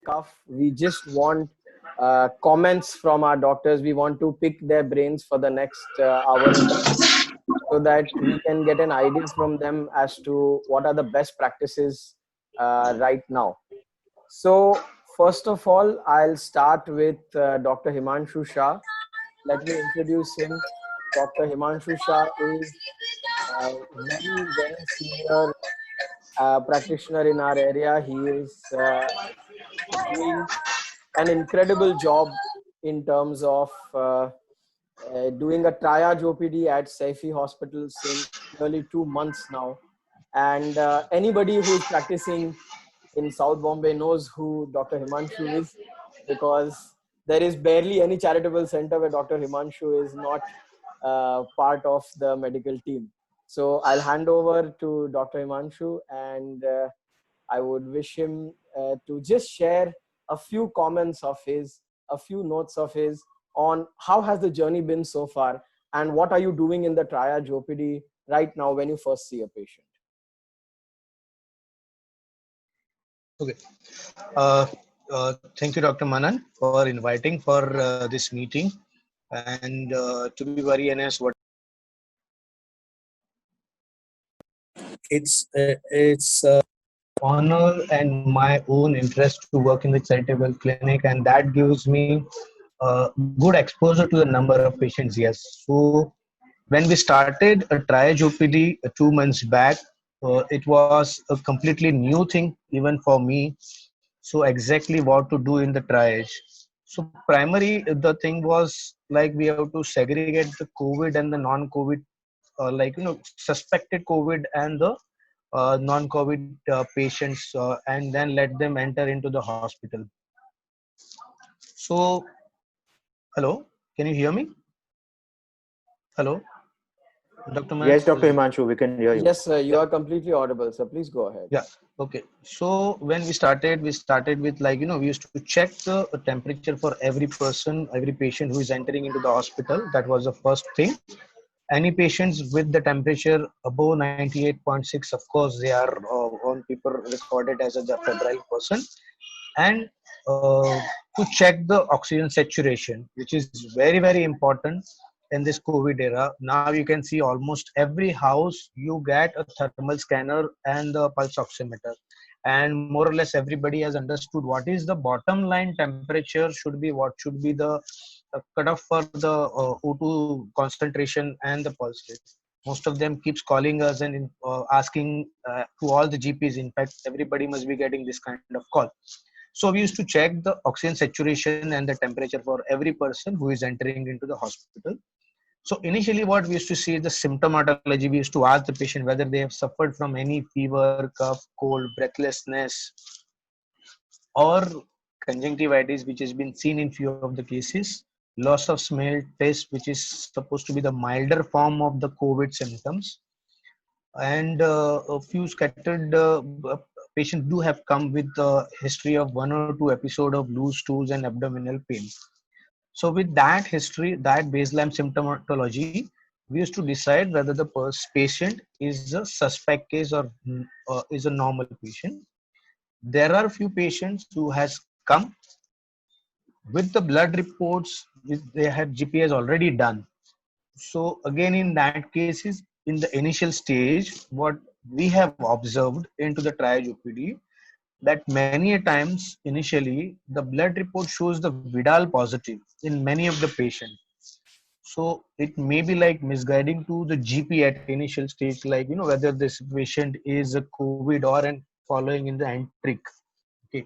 cuff. We just want comments from our doctors. We want to pick their brains for the next hour and a half, so that we can get an idea from them as to what are the best practices right now. So first of all, I'll start with Dr. Himanshu Shah. Let me introduce him. Dr. Himanshu Shah is a very, very senior practitioner in our area. He is doing an incredible job in terms of doing a triage OPD at Saifi Hospital since nearly 2 months now. And anybody who is practicing in South Bombay knows who Dr. Himanshu is, because there is barely any charitable center where Dr. Himanshu is not part of the medical team. So I'll hand over to Dr. Himanshu, and I would wish him to just share a few comments of his, a few notes of his on how has the journey been so far, and what are you doing in the triage OPD right now when you first see a patient. Okay. Thank you, Dr. Manan, for inviting for this meeting. And to be very honest, it's honor and my own interest to work in the charitable clinic, and that gives me good exposure to the number of patients. Yes. So when we started a triage OPD 2 months back, it was a completely new thing even for me. So exactly what to do in the triage. So primary, the thing was like we have to segregate the COVID and the non-COVID, suspected COVID and the non-COVID patients, and then let them enter into the hospital. So, hello, can you hear me? Hello, Dr. Manan? Yes, Dr. Himanshu, we can hear you. Yes, sir, you are completely audible, so please go ahead. Yeah. Okay. So when we started with, like, we used to check the temperature for every person, every patient who is entering into the hospital. That was the first thing. Any patients with the temperature above 98.6, of course, they are on paper recorded as a febrile person. And to check the oxygen saturation, which is very, very important in this COVID era. Now you can see almost every house you get a thermal scanner and the pulse oximeter, and more or less everybody has understood what is the bottom line temperature should be, what should be the cutoff for the O2 concentration and the pulse rate. Most of them keeps calling us and asking to all the GPs. In fact, everybody must be getting this kind of call. So we used to check the oxygen saturation and the temperature for every person who is entering into the hospital. So initially what we used to see is the symptomatology. We used to ask the patient whether they have suffered from any fever, cough, cold, breathlessness, or conjunctivitis, which has been seen in few of the cases, loss of smell, taste, which is supposed to be the milder form of the COVID symptoms, and a few scattered patients do have come with a history of 1 or 2 episodes of loose stools and abdominal pain. So with that history, that baseline symptomatology, we used to decide whether the patient is a suspect case or is a normal patient. There are few patients who has come with the blood reports which they had GP has already done. So again, in that cases, in the initial stage, what we have observed into the triage OPD, that many a times initially the blood report shows the Vidal positive in many of the patients. So it may be like misguiding to the GP at initial stage, like whether this patient is a COVID or an following in the enteric. Okay.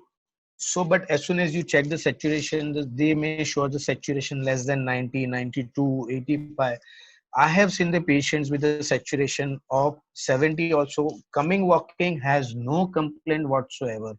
So, but as soon as you check the saturation, they may show the saturation less than 90, 92, 85. I have seen the patients with a saturation of 70 also coming walking, has no complaint whatsoever.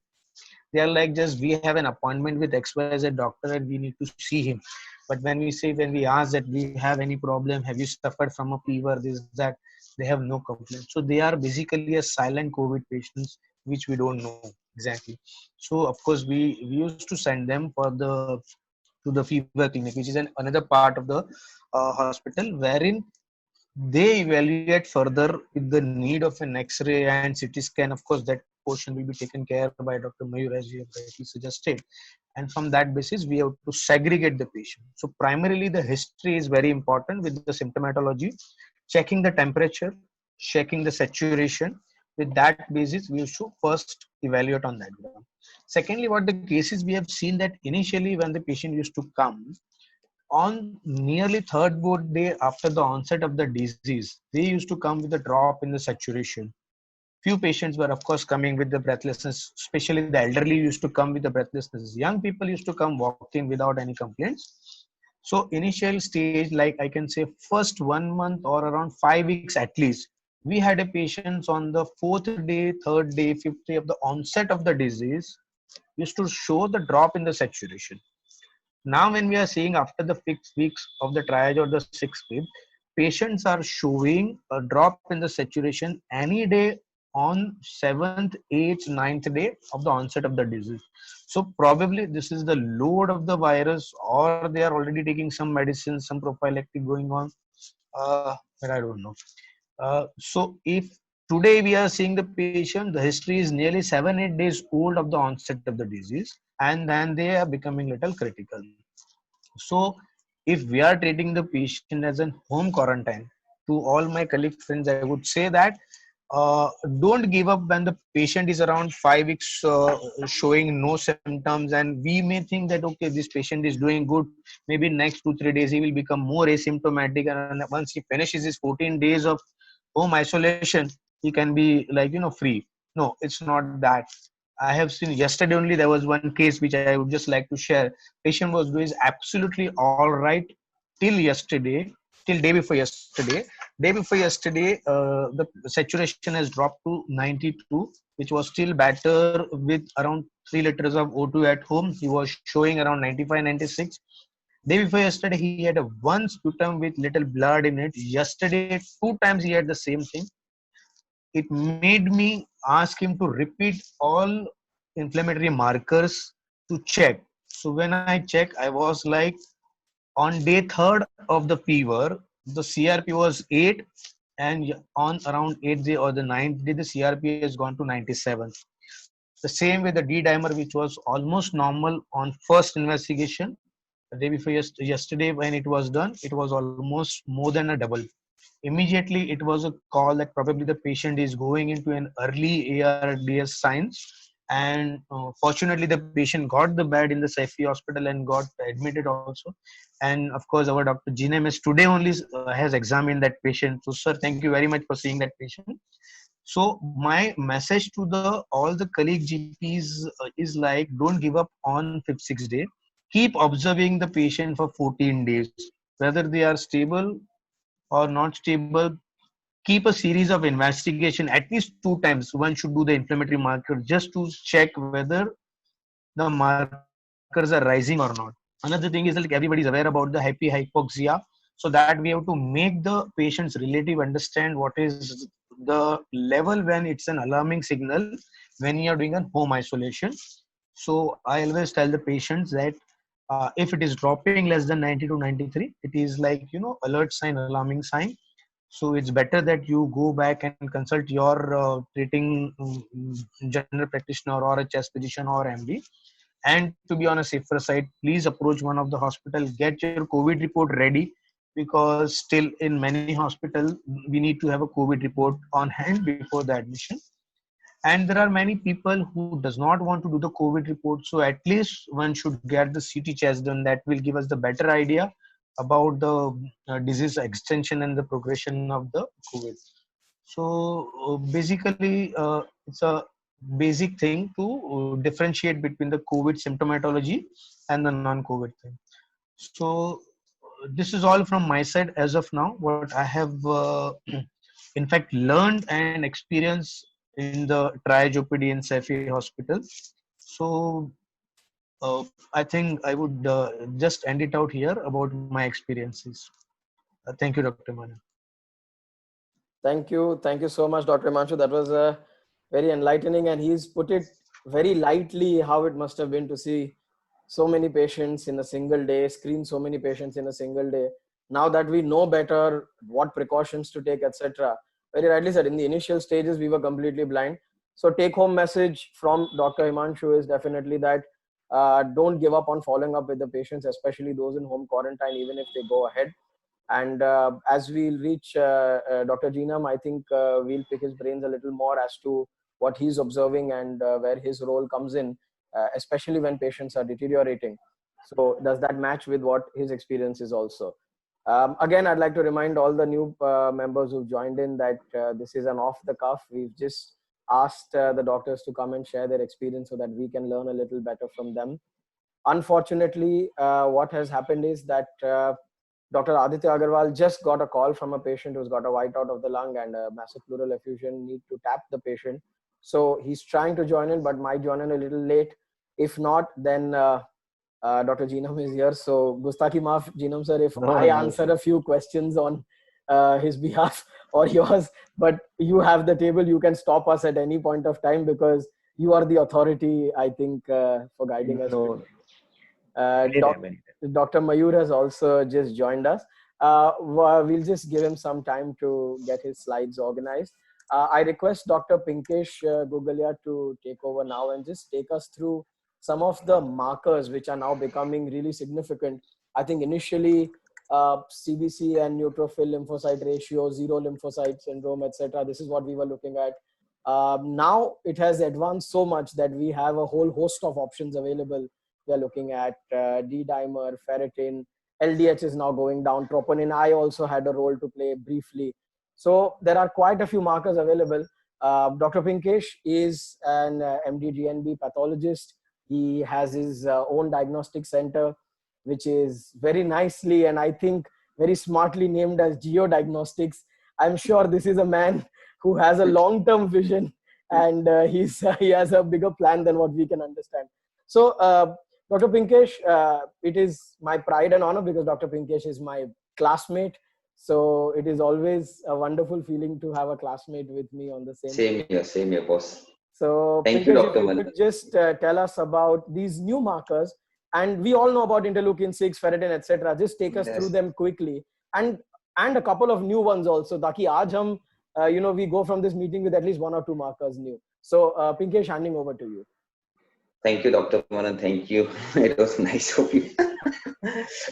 They are like, just we have an appointment with XYZ doctor and we need to see him. But when we ask that we have any problem, have you suffered from a fever, this, that, they have no complaint. So they are basically a silent COVID patients, which we don't know exactly. So of course we used to send them for to the fever clinic, which is another part of the hospital, wherein they evaluate further with the need of an X-ray and CT scan. Of course, that portion will be taken care by Dr. Mayur, as you have rightly suggested. And from that basis, we have to segregate the patient. So primarily, the history is very important with the symptomatology, checking the temperature, checking the saturation. With that basis, we should first evaluate on that ground. Secondly, what the cases we have seen that initially when the patient used to come, on nearly third fourth day after the onset of the disease, they used to come with a drop in the saturation. Few patients were, of course, coming with the breathlessness, especially the elderly used to come with the breathlessness. Young people used to come walking without any complaints. So initial stage, like I can say first 1 month or around 5 weeks at least, we had a patients on the fourth day, third day, fifth day of the onset of the disease used to show the drop in the saturation. Now, when we are seeing after the 6 weeks of the triage or the 6 week, patients are showing a drop in the saturation any day on 7th, 8th, 9th day of the onset of the disease. So probably this is the load of the virus, or they are already taking some medicine, some prophylactic going on. But I don't know. So if today we are seeing the patient, the history is nearly 7, 8 days old of the onset of the disease, and then they are becoming little critical. So if we are treating the patient as a home quarantine, to all my colleague friends, I would say that don't give up when the patient is around 5 weeks showing no symptoms, and we may think that okay, this patient is doing good. Maybe next 2 3 days he will become more asymptomatic, and once he finishes his 14 days of home isolation, he can be like free. No, it's not that. I have seen yesterday only there was one case which I would just like to share. Patient was doing absolutely all right till yesterday, till day before yesterday. Day before yesterday, the saturation has dropped to 92, which was still better with around 3 liters of O2 at home. He was showing around 95, 96. Day before yesterday, he had a one sputum with little blood in it. Yesterday, 2 times he had the same thing. It made me ask him to repeat all inflammatory markers to check. So when I check, I was like on day third of the fever, the CRP was 8, and on around 8th day or the 9th day, the CRP has gone to 97. The same with the D dimer, which was almost normal on first investigation. The day before yesterday, when it was done, it was almost more than a double. Immediately, it was a call that probably the patient is going into an early ARDS signs. And fortunately, the patient got the bed in the Saifi hospital and got admitted also. And of course, our Dr. GNMS today only has examined that patient. So, sir, thank you very much for seeing that patient. So my message to the all the colleague GPs is like, don't give up on 5th, 6th day. Keep observing the patient for 14 days, whether they are stable or not stable. Keep a series of investigation at least 2 times. One should do the inflammatory marker just to check whether the markers are rising or not. Another thing is like everybody is aware about the happy hypoxia, so that we have to make the patient's relative understand what is the level when it's an alarming signal when you are doing a home isolation. So I always tell the patients that if it is dropping less than 90 to 93, it is like alert sign, alarming sign. So it's better that you go back and consult your treating general practitioner or a chest physician or MD. And to be on a safer side, please approach one of the hospital, get your COVID report ready, because still in many hospitals we need to have a COVID report on hand before the admission. And there are many people who does not want to do the COVID report, so at least one should get the CT chest done. That will give us the better idea about the disease extension and the progression of the COVID. So basically, it's a basic thing to differentiate between the COVID symptomatology and the non-COVID thing. So this is all from my side as of now. What I have, in fact, learned and experienced in the triage OPD in Saifi Hospital. So I think I would just end it out here about my experiences. Thank you, Dr. Manu. Thank you so much, Dr. Manshu. That was very enlightening, and he's put it very lightly how it must have been to see so many patients in a single day, screen so many patients in a single day. Now that we know better what precautions to take, etc. Very rightly said, in the initial stages we were completely blind. So take home message from Dr. Himanshu is definitely that don't give up on following up with the patients, especially those in home quarantine, even if they go ahead. And as we'll reach Dr. Jinam, I think we'll pick his brains a little more as to what he's observing and where his role comes in, especially when patients are deteriorating. So does that match with what his experience is also? Again, I'd like to remind all the new members who've joined in that this is an off the cuff. We've just asked the doctors to come and share their experience so that we can learn a little better from them. Unfortunately, what has happened is that Dr. Aditya Agarwal just got a call from a patient who's got a whiteout of the lung and a massive pleural effusion, need to tap the patient. So he's trying to join in, but might join in a little late. If not, then Dr. Jinam is here. So Gustaki Maaf, Jinam sir, if I answer a few questions on his behalf or yours, but you have the table, you can stop us at any point of time because you are the authority, I think, for guiding us. Dr. Mayur has also just joined us. We'll just give him some time to get his slides organized. I request Dr. Pinkesh Gugalia to take over now and just take us through some of the markers which are now becoming really significant. I think initially CBC and neutrophil lymphocyte ratio, zero lymphocyte syndrome, etc. This is what we were looking at. Now it has advanced so much that we have a whole host of options available. We are looking at D-dimer, ferritin, LDH is now going down, troponin I also had a role to play briefly. So there are quite a few markers available. Dr. Pinkesh is an MD GNB pathologist. He has his own diagnostic center, which is very nicely and I think very smartly named as Geo Diagnostics. I'm sure this is a man who has a long-term vision and he has a bigger plan than what we can understand. So Dr. Pinkesh, it is my pride and honor because Dr. Pinkesh is my classmate. So it is always a wonderful feeling to have a classmate with me on the same. Same here, boss. So Thank Pinkesh, you, Dr. if you could just tell us about these new markers, and we all know about interleukin 6, ferritin, etc. Just take us through them quickly, and a couple of new ones also. Taki aaj hum, we go from this meeting with at least 1 or 2 markers new. So Pinkesh, handing over to you. Thank you, Dr. Manan. Thank you. It was nice of you.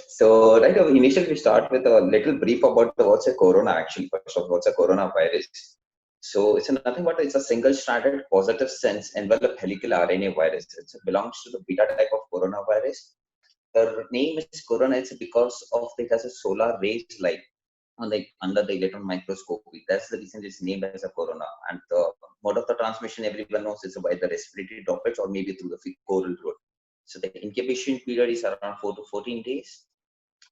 So, right, initially we start with a little brief about what's a corona actually. First of all, what's a coronavirus? So, it's nothing but it's a single-stranded positive sense enveloped helical RNA virus. It belongs to the beta type of coronavirus. The name is corona. It's because of it has a solar rays light on the under the electron microscopy. That's the reason it's named as a corona. And the mode of the transmission, everyone knows, is by the respiratory droplets or maybe through the fecal route. So the incubation period is around 4 to 14 days,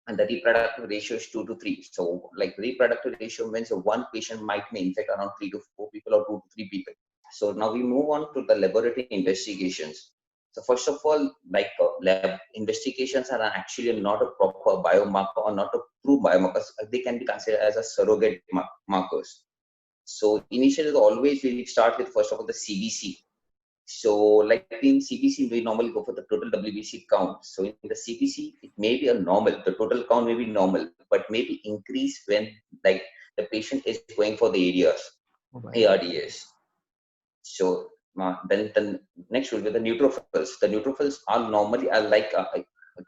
and the reproductive ratio is 2 to 3. So, like reproductive ratio means one patient might may infect around 3 to 4 people or 2 to 3 people. So now we move on to the laboratory investigations. So first of all, like lab investigations are actually not a proper biomarker or not a true biomarkers. They can be considered as a surrogate markers. So initially, always we start with first of all the CBC. So like in CBC, we normally go for the total WBC count. So in the CBC, it may be a normal, the total count may be normal, but maybe increase when like the patient is going for the ARDS. So then the next will be the neutrophils. The neutrophils are normally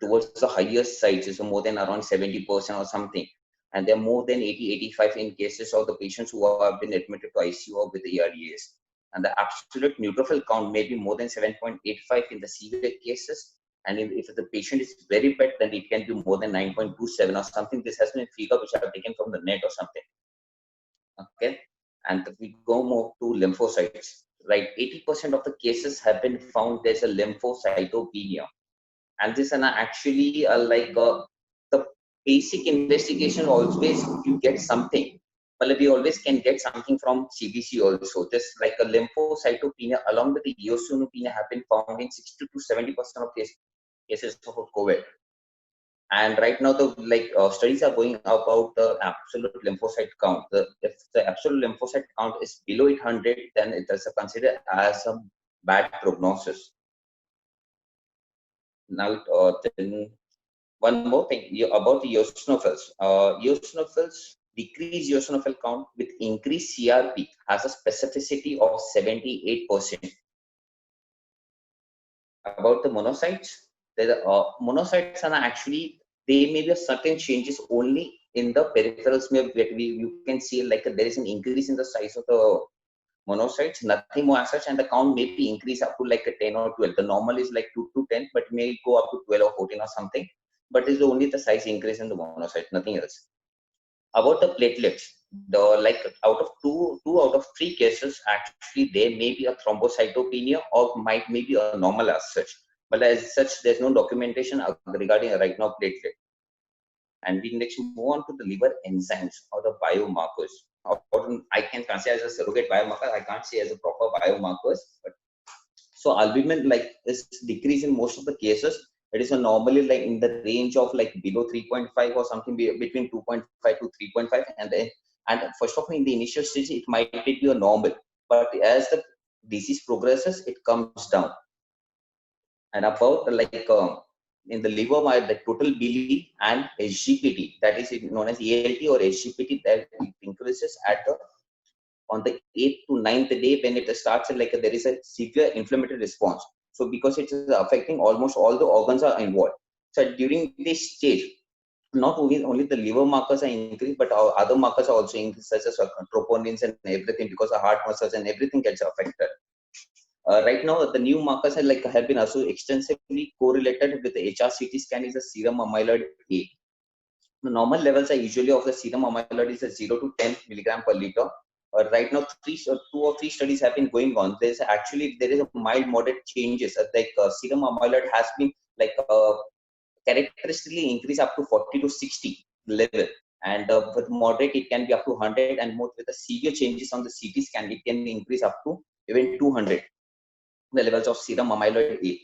towards the highest sides, so more than around 70% or something. And they're more than 80-85 in cases of the patients who have been admitted to ICU or with ARDS. And the absolute neutrophil count may be more than 7.85 in the severe cases. And if the patient is very bad, then it can be more than 9.27 or something. This has been a figure which I have taken from the net or something. Okay. And we go more to lymphocytes. Right, 80% of the cases have been found there's a lymphocytopenia. And this is actually the basic investigation always you get something. But we always can get something from CBC also. Just like a lymphocytopenia along with the eosinopenia have been found in 60 to 70% of cases of COVID. And right now, the studies are going about the absolute lymphocyte count. If the absolute lymphocyte count is below 800, then it is considered as a bad prognosis. Now, then one more thing about the eosinophils. Eosinophils, decreased eosinophil count with increased CRP has a specificity of 78%. About the monocytes, monocytes are actually, they may be certain changes only in the peripherals. You can see like there is an increase in the size of the monocytes, nothing more as such, and the count may be increased up to like a 10 or 12. The normal is like 2 to 10, but may go up to 12 or 14 or something. But it's only the size increase in the monocytes, nothing else. About the platelets, the like out of two out of three cases, actually there may be a thrombocytopenia or maybe a normal as such. But as such, there's no documentation regarding right now platelet. And we next move on to the liver enzymes or the biomarkers. I can consider as a surrogate biomarker. I can't say as a proper biomarkers. But so albumin like is decreased in most of the cases. It is a normally like in the range of like below 3.5 or something between 2.5 to 3.5, and first of all in the initial stage it might be a normal, but as the disease progresses it comes down. And about like in the liver, the total bili and SGPT, that is known as ALT or SGPT, that increases at the on the 8th to 9th day when it starts like there is a severe inflammatory response. So because it is affecting almost all the organs are involved. So during this stage, not only the liver markers are increased, but other markers are also increased, such as troponins and everything, because the heart muscles and everything gets affected. Right now, the new markers have been also extensively correlated with the HRCT scan is the serum amyloid A. The normal levels are usually of the serum amyloid is a 0 to 10 milligram per liter. Right now, two or three studies have been going on. There is a mild moderate changes. Serum amyloid has been characteristically increased up to 40 to 60 level, and with moderate it can be up to 100, and more with the severe changes on the CT scan it can increase up to even 200 the levels of serum amyloid A.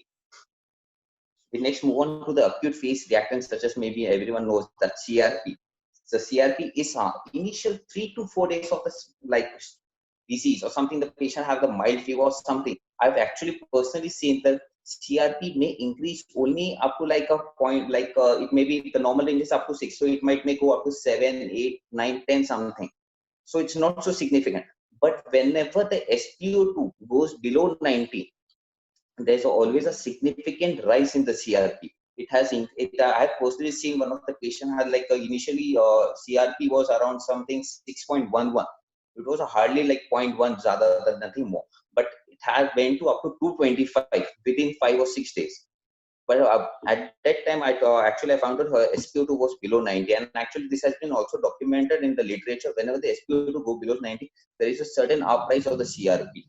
We next move on to the acute phase reactants, such as maybe everyone knows that CRP. So CRP is initial 3 to 4 days of the disease or something. The patient have the mild fever or something. I've actually personally seen that CRP may increase only up to like a point, it may be the normal range is up to 6, so it may go up to 7, 8, 9, 10 something. So it's not so significant. But whenever the SpO2 goes below 90, there's always a significant rise in the CRP. I have personally seen one of the patients had initially CRP was around something 6.11. It was hardly like 0.1 rather than nothing more. But it has went to up to 225 within 5 or 6 days. But at that time, I found out her SpO2 was below 90, and actually this has been also documented in the literature. Whenever the SpO2 go below 90, there is a certain uprise of the CRP.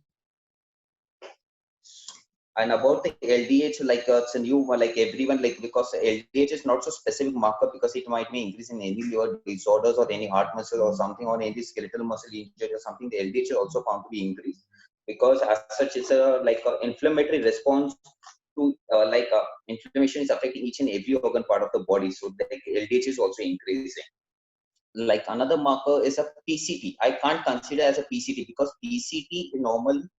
And about the LDH, it's a new one, everyone, because LDH is not so specific marker, because it might be increase in any liver disorders or any heart muscle or something, or any skeletal muscle injury or something. The LDH is also found to be increased, because as such it's a inflammatory response to inflammation is affecting each and every organ part of the body. So the LDH is also increasing. Another marker is a PCT. I can't consider as a PCT because PCT normally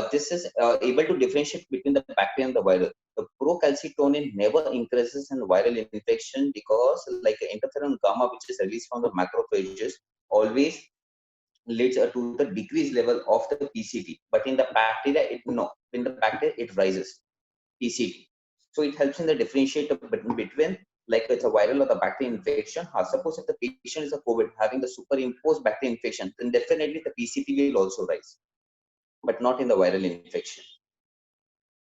this is able to differentiate between the bacteria and the viral. The procalcitonin never increases in viral infection, because interferon gamma, which is released from the macrophages, always leads to the decreased level of the PCT. But in the bacteria, in the bacteria it rises PCT. So it helps in the differentiate between it's a viral or the bacterial infection. Suppose if the patient is a COVID having the superimposed bacterial infection, then definitely the PCT will also rise, but not in the viral infection.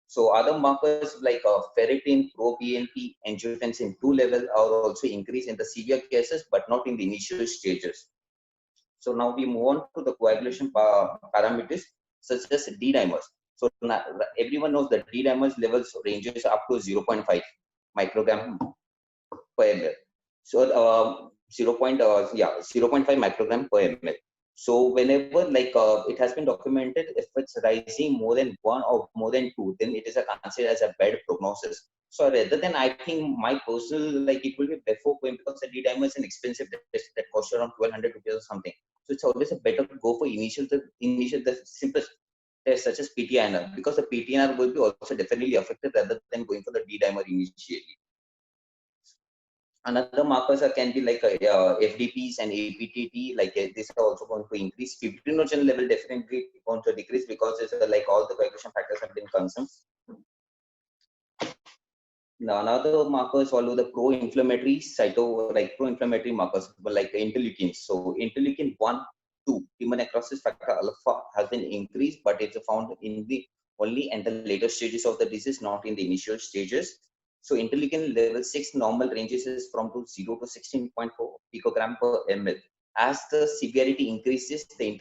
So other markers like ferritin, pro-BNP, angiotensin 2 level are also increased in the severe cases, but not in the initial stages. So now we move on to the coagulation parameters such as D-dimers. So now everyone knows that D-dimers levels ranges up to 0.5 microgram per ml. So 0.5 microgram per ml. So whenever it has been documented, if it's rising more than 1 or more than 2, then it is considered as a bad prognosis. So rather than, I think my personal it will be before going, because the D-dimer is an expensive test that costs around 1200 rupees or something. So it's always a better to go for the simplest test such as PTNR, because the PTNR will be also definitely affected rather than going for the D-dimer initially. Another markers can be like FDPs and APTT. Like these are also going to increase. Fibrinogen level definitely going to decrease because it's like all the coagulation factors have been consumed. Now, another markers follow the pro-inflammatory like pro-inflammatory markers like interleukins. So interleukin 1, 2, tumor necrosis factor alpha has been increased, but it's found in the only in the later stages of the disease, not in the initial stages. So interleukin level 6 normal ranges is from 0 to 16.4 picogram per ml. As the severity increases, the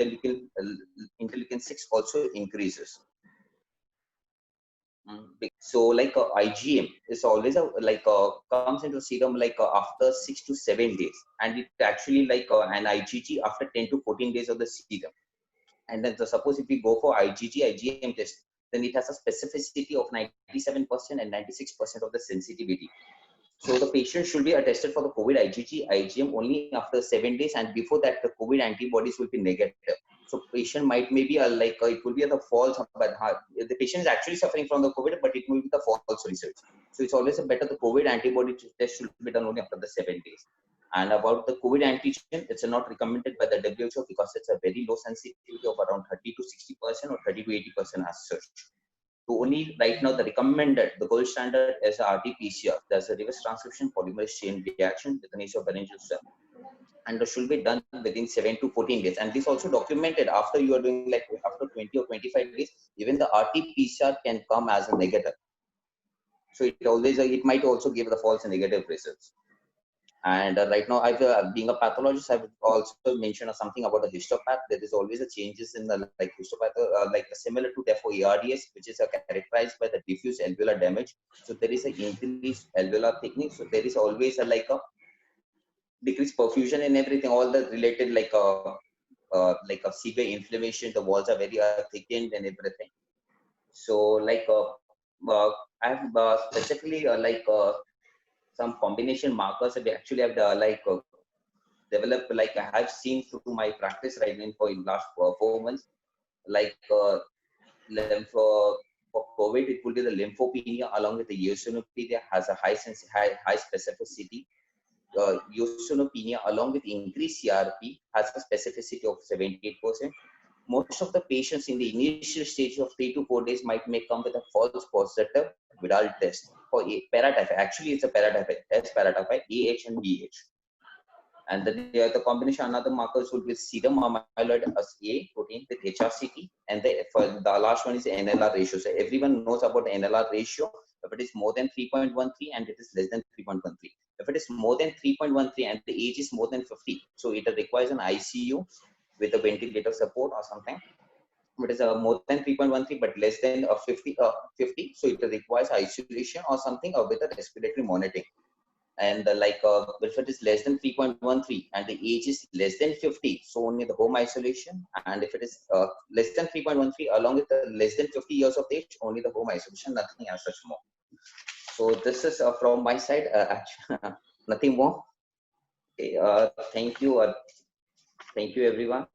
interleukin 6 also increases. So like IgM is always comes into serum after 6 to 7 days, and it actually an IgG after 10 to 14 days of the serum. And then suppose if we go for IgM test, then it has a specificity of 97% and 96% of the sensitivity. So the patient should be tested for the COVID IgM only after 7 days, and before that the COVID antibodies will be negative. So patient might maybe it will be the false, but the patient is actually suffering from the COVID, but it will be the false research. So it's always better the COVID antibody test should be done only after the 7 days. And about the COVID antigen, it's not recommended by the WHO because it's a very low sensitivity of around 30 to 60% or 30 to 80% as such. So only right now the recommended, the gold standard is RT-PCR. There's a reverse transcription polymerase chain reaction with an nasopharyngeal swab, and it should be done within 7 to 14 days. And this also documented after you are doing like after 20 or 25 days, even the RT-PCR can come as a negative. So it always it might also give the false negative results. And right now, being a pathologist, I've also mentioned something about the histopath. There is always a changes in the histopath, similar to therefore ARDS, which is characterized by the diffuse alveolar damage. So there is an increased alveolar thickness. So there is always a decreased perfusion and everything. All the related like a severe inflammation. The walls are very thickened and everything. So I have specifically some combination markers that we actually have developed, like I have seen through my practice right now for in last 4 months, for COVID, it will be the lymphopenia along with the eosinopenia has a high specificity. Eosinopenia along with increased CRP has a specificity of 78%. Most of the patients in the initial stage of 3 to 4 days might come with a false positive Vidal test for paratype. Actually, it's a paratype, S paratype, AH and BH. And the combination another markers would be serum amyloid as A protein with HRCT, and for the last one is the NLR ratio. So everyone knows about the NLR ratio. If it is more than 3.13 and it is less than 3.13. If it is more than 3.13 and the age is more than 50, so it requires an ICU with a ventilator support or something. It is more than 3.13 but less than 50, so it requires isolation or something with a respiratory monitoring. And if it is less than 3.13 and the age is less than 50, so only the home isolation. And if it is less than 3.13 along with the less than 50 years of age, only the home isolation, nothing as such more. So this is from my side, nothing more. Okay, thank you everyone.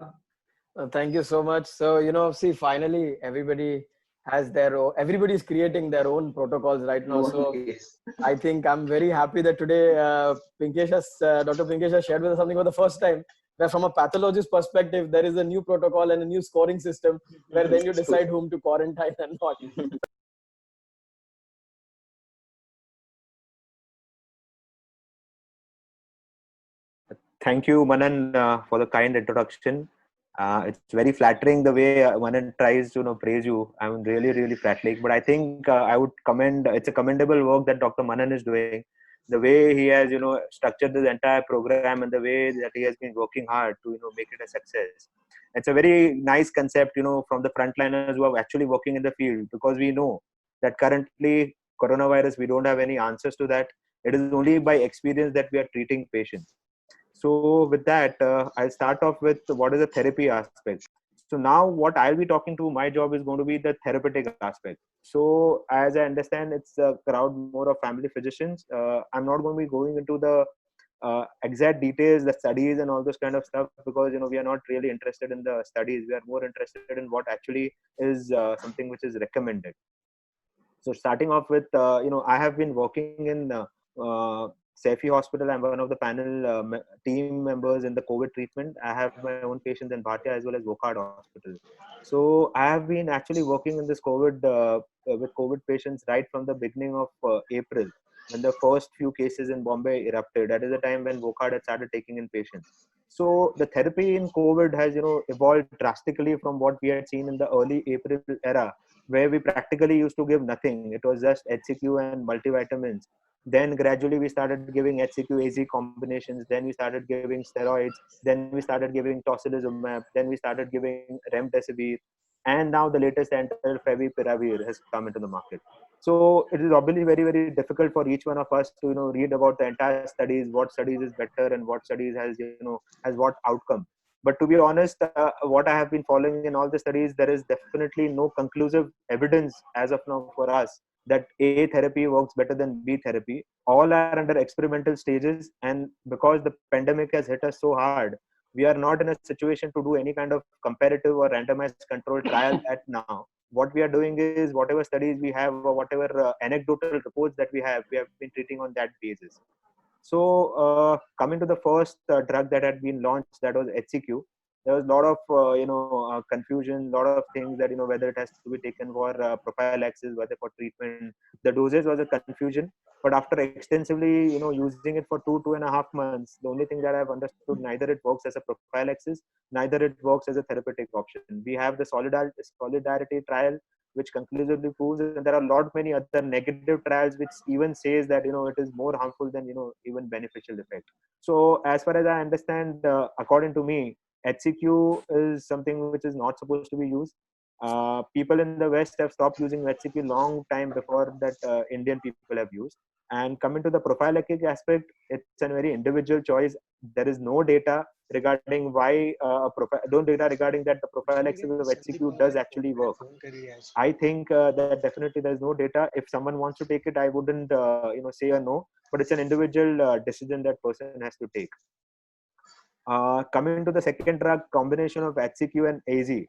Thank you so much. So, see, finally, everybody has everybody is creating their own protocols right now. So Yes. I think I'm very happy that today Dr. Pinkesh has shared with us something for the first time, where from a pathologist perspective, there is a new protocol and a new scoring system where then you decide whom to quarantine and not. Thank you, Manan, for the kind introduction. It's very flattering the way Manan tries to praise you. I'm really, really flattering. But I think I would commend. It's a commendable work that Dr. Manan is doing. The way he has structured this entire program and the way that he has been working hard to make it a success. It's a very nice concept from the frontliners who are actually working in the field, because we know that currently coronavirus, we don't have any answers to that. It is only by experience that we are treating patients. So with that, I'll start off with what is the therapy aspect. So now what I'll be talking to, my job is going to be the therapeutic aspect. So as I understand, it's a crowd more of family physicians. I'm not going to be going into the exact details, the studies and all those kind of stuff, because we are not really interested in the studies. We are more interested in what actually is something which is recommended. So starting off with, I have been working in Saifi Hospital, I'm one of the panel team members in the COVID treatment. I have my own patients in Bhatia as well as Wokhad Hospital. So I have been actually working in this COVID with COVID patients right from the beginning of April, when the first few cases in Bombay erupted. That is the time when Wokhad had started taking in patients. So the therapy in COVID has, evolved drastically from what we had seen in the early April era, where we practically used to give nothing. It was just HCQ and multivitamins. Then gradually we started giving HCQ AZ combinations. Then we started giving steroids. Then we started giving tocilizumab. Then we started giving remdesivir, and now the latest enter favipiravir has come into the market. So it is obviously very, very difficult for each one of us to read about the entire studies, what studies is better and what studies has what outcome. But to be honest, what I have been following in all the studies, there is definitely no conclusive evidence as of now for us that A therapy works better than B therapy. All are under experimental stages, and because the pandemic has hit us so hard, we are not in a situation to do any kind of comparative or randomized control trial at now. What we are doing is whatever studies we have or whatever anecdotal reports that we have been treating on that basis. So coming to the first drug that had been launched, that was HCQ. There was a lot of confusion, a lot of things that whether it has to be taken for prophylaxis, whether for treatment. The dosage was a confusion, but after extensively using it for 2.5 months, the only thing that I've understood, neither it works as a prophylaxis, neither it works as a therapeutic option. We have the solidarity trial which conclusively proves, and there are a lot many other negative trials which even says that it is more harmful than even beneficial effect. So as far as I understand, according to me, HCQ is something which is not supposed to be used. People in the West have stopped using HCQ long time before that Indian people have used. And coming to the prophylactic aspect, it's a very individual choice. There is no data regarding why no data regarding that the prophylaxis of HCQ does actually work. I think that definitely there's no data. If someone wants to take it, I wouldn't say a no, but it's an individual decision that person has to take. Coming to the second drug, combination of HCQ and AZ.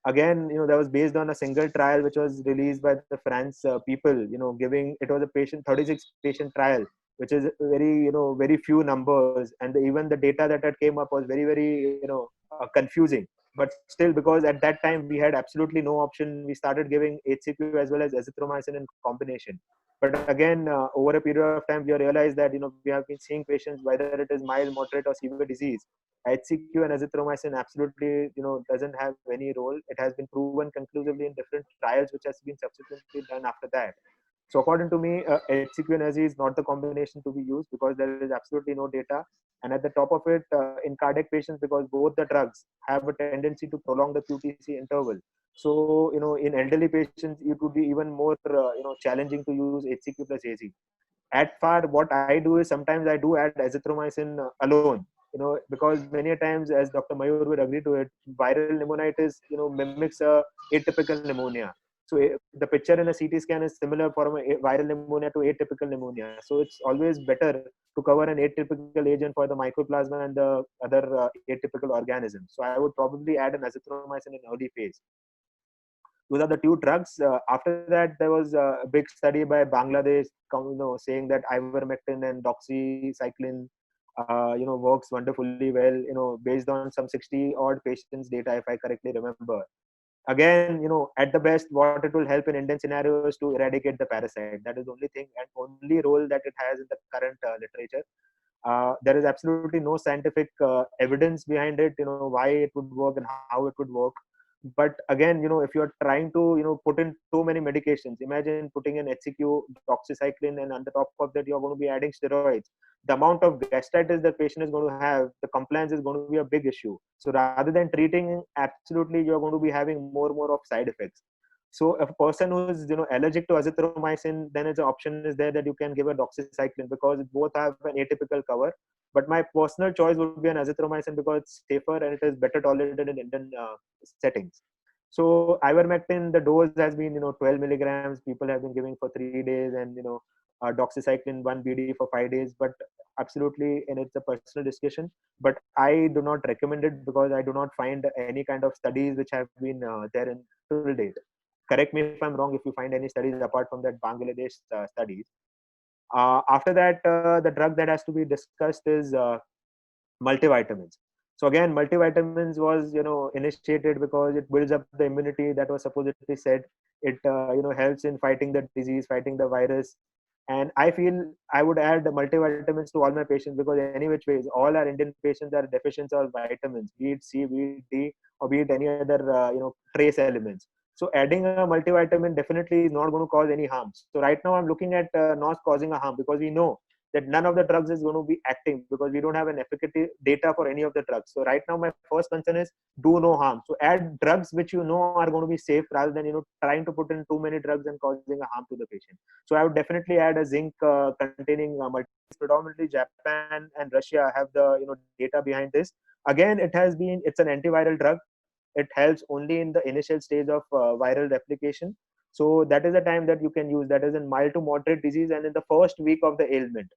Again, that was based on a single trial which was released by the France people. Giving it was a 36 patient trial, which is very very few numbers, and even the data that had came up was very, very confusing. But still, because at that time we had absolutely no option, we started giving HCQ as well as azithromycin in combination. But again, over a period of time, we realized that we have been seeing patients, whether it is mild, moderate, or severe disease, HCQ and azithromycin absolutely doesn't have any role. It has been proven conclusively in different trials, which has been subsequently done after that. So according to me, HCQ and AZ is not the combination to be used because there is absolutely no data. And at the top of it, in cardiac patients, because both the drugs have a tendency to prolong the QTc interval. So in elderly patients, it would be even more challenging to use HCQ plus AZ. At far, what I do is sometimes I do add azithromycin alone. Because many a times, as Dr. Mayur would agree to it, viral pneumonitis mimics a atypical pneumonia. So the picture in a CT scan is similar from a viral pneumonia to atypical pneumonia. So it's always better to cover an atypical agent for the mycoplasma and the other atypical organisms. So I would probably add an azithromycin in early phase. Those are the two drugs. After that, there was a big study by Bangladesh, saying that ivermectin and doxycycline, works wonderfully well, based on some 60 odd patients data, if I correctly remember. Again, at the best, what it will help in Indian scenario is to eradicate the parasite. That is the only thing and only role that it has in the current literature. There is absolutely no scientific evidence behind it, why it would work and how it would work. But again, if you're trying to, put in too many medications, imagine putting in HCQ, doxycycline, and on the top of that, you're going to be adding steroids. The amount of gastritis that patient is going to have, the compliance is going to be a big issue. So rather than treating, absolutely, you're going to be having more of side effects. So if a person who is allergic to azithromycin, then an option is there that you can give a doxycycline because both have an atypical cover. But my personal choice would be an azithromycin because it's safer and it is better tolerated in Indian settings. So ivermectin, the dose has been 12 milligrams. People have been giving for 3 days, and doxycycline 1 BD for 5 days. But absolutely, and it's a personal discussion. But I do not recommend it because I do not find any kind of studies which have been there in till date. Correct me if I'm wrong if you find any studies apart from that Bangladesh studies. After that, the drug that has to be discussed is multivitamins. So again, multivitamins was initiated because it builds up the immunity that was supposedly said. It helps in fighting the disease, fighting the virus. And I feel I would add the multivitamins to all my patients, because any which ways, all our Indian patients are deficient of vitamins, be it C, be it D, or be it any other trace elements. So adding a multivitamin definitely is not going to cause any harm. So right now I'm looking at not causing a harm, because we know that none of the drugs is going to be acting, because we don't have an efficacy data for any of the drugs. So right now my first concern is do no harm. So add drugs which are going to be safe, rather than trying to put in too many drugs and causing a harm to the patient. So I would definitely add a zinc containing predominantly Japan and Russia have the data behind this. Again, it's an antiviral drug. It helps only in the initial stage of viral replication. So that is the time that you can use, that is in mild to moderate disease and in the first week of the ailment.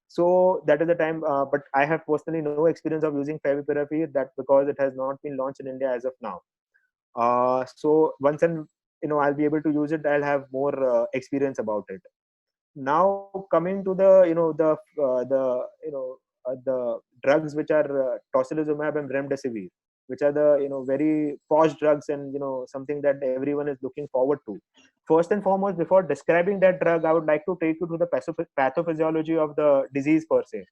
So that is the time, but I have personally no experience of using favipiravir, that because it has not been launched in India as of now. So once and I'll be able to use it, I'll have more experience about it. Now coming to the drugs which are tocilizumab and remdesivir, which are the very posh drugs, and something that everyone is looking forward to. First and foremost, before describing that drug, I would like to take you to the pathophysiology of the disease per se.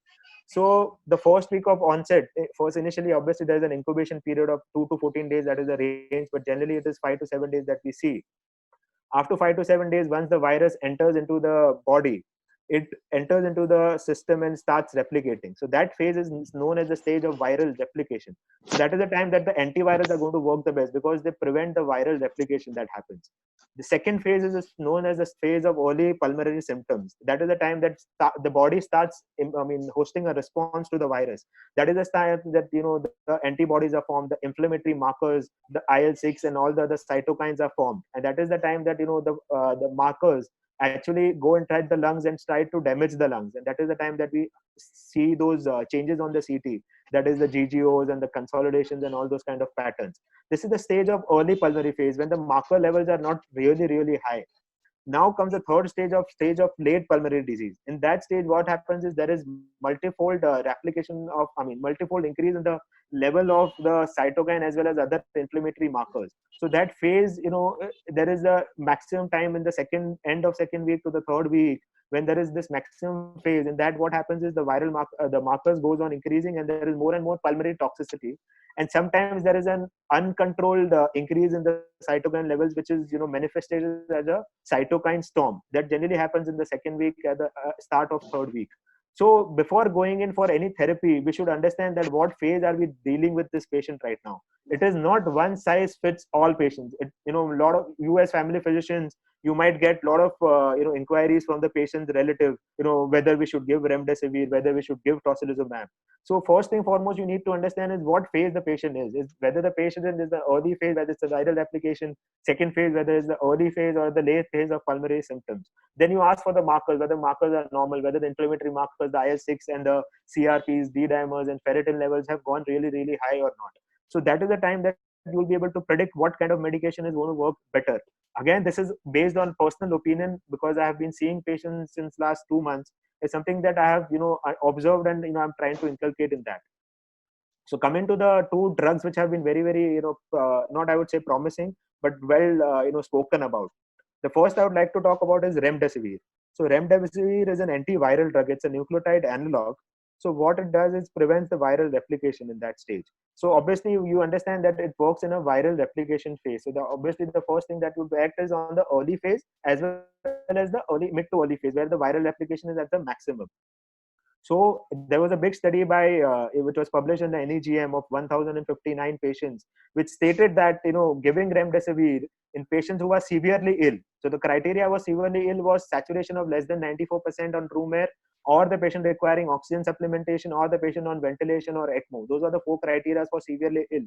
So the first week of onset, first initially, obviously there is an incubation period of 2 to 14 days, that is the range, but generally it is 5 to 7 days that we see. After 5 to 7 days, once the virus enters into the body, it enters into the system and starts replicating. So that phase is known as the stage of viral replication. So that is the time that the antivirals are going to work the best, because they prevent the viral replication that happens. The second phase is known as the phase of early pulmonary symptoms. That is the time that the body starts hosting a response to the virus. That is the time that the antibodies are formed, the inflammatory markers, the IL-6 and all the other cytokines are formed. And that is the time that the markers actually go inside the lungs and try to damage the lungs. And that is the time that we see those changes on the CT, that is the GGOs and the consolidations and all those kind of patterns. This is the stage of early pulmonary phase, when the marker levels are not really high. Now comes the third stage of late pulmonary disease. In that stage, what happens is there is multifold multifold increase in the level of the cytokine as well as other inflammatory markers. So that phase, there is a maximum time in the end of second week to the third week, when there is this maximum phase. In that, what happens is the the markers goes on increasing, and there is more and more pulmonary toxicity. And sometimes there is an uncontrolled increase in the cytokine levels, which is manifested as a cytokine storm. That generally happens in the second week, at the start of third week. So before going in for any therapy, we should understand that what phase are we dealing with this patient right now. It is not one size fits all patients. A lot of US family physicians, you might get a lot of inquiries from the patient's relative, whether we should give remdesivir, whether we should give tocilizumab. So first thing foremost, you need to understand is what phase the patient is whether the patient is in the early phase, whether it's a viral application, second phase, whether it's the early phase or the late phase of pulmonary symptoms. Then you ask for the markers, whether markers are normal, whether the inflammatory markers, the IL-6 and the CRPs, D-dimers and ferritin levels have gone really high or not. So that is the time that you'll be able to predict what kind of medication is going to work better. Again, this is based on personal opinion, because I have been seeing patients since last 2 months. It's something that I have observed, and I'm trying to inculcate in that. So coming to the two drugs which have been very not I would say promising, but well spoken about. The first I would like to talk about is remdesivir. So remdesivir is an antiviral drug. It's a nucleotide analog. So what it does is prevents the viral replication in that stage. So obviously you understand that it works in a viral replication phase. So obviously the first thing that would act is on the early phase as well as the mid to early phase, where the viral replication is at the maximum. So there was a big study which was published in the NEJM of 1,059 patients, which stated that giving remdesivir in patients who are severely ill. So the criteria was severely ill was saturation of less than 94% on room air, or the patient requiring oxygen supplementation, or the patient on ventilation or ECMO. Those are the 4 criteria for severely ill.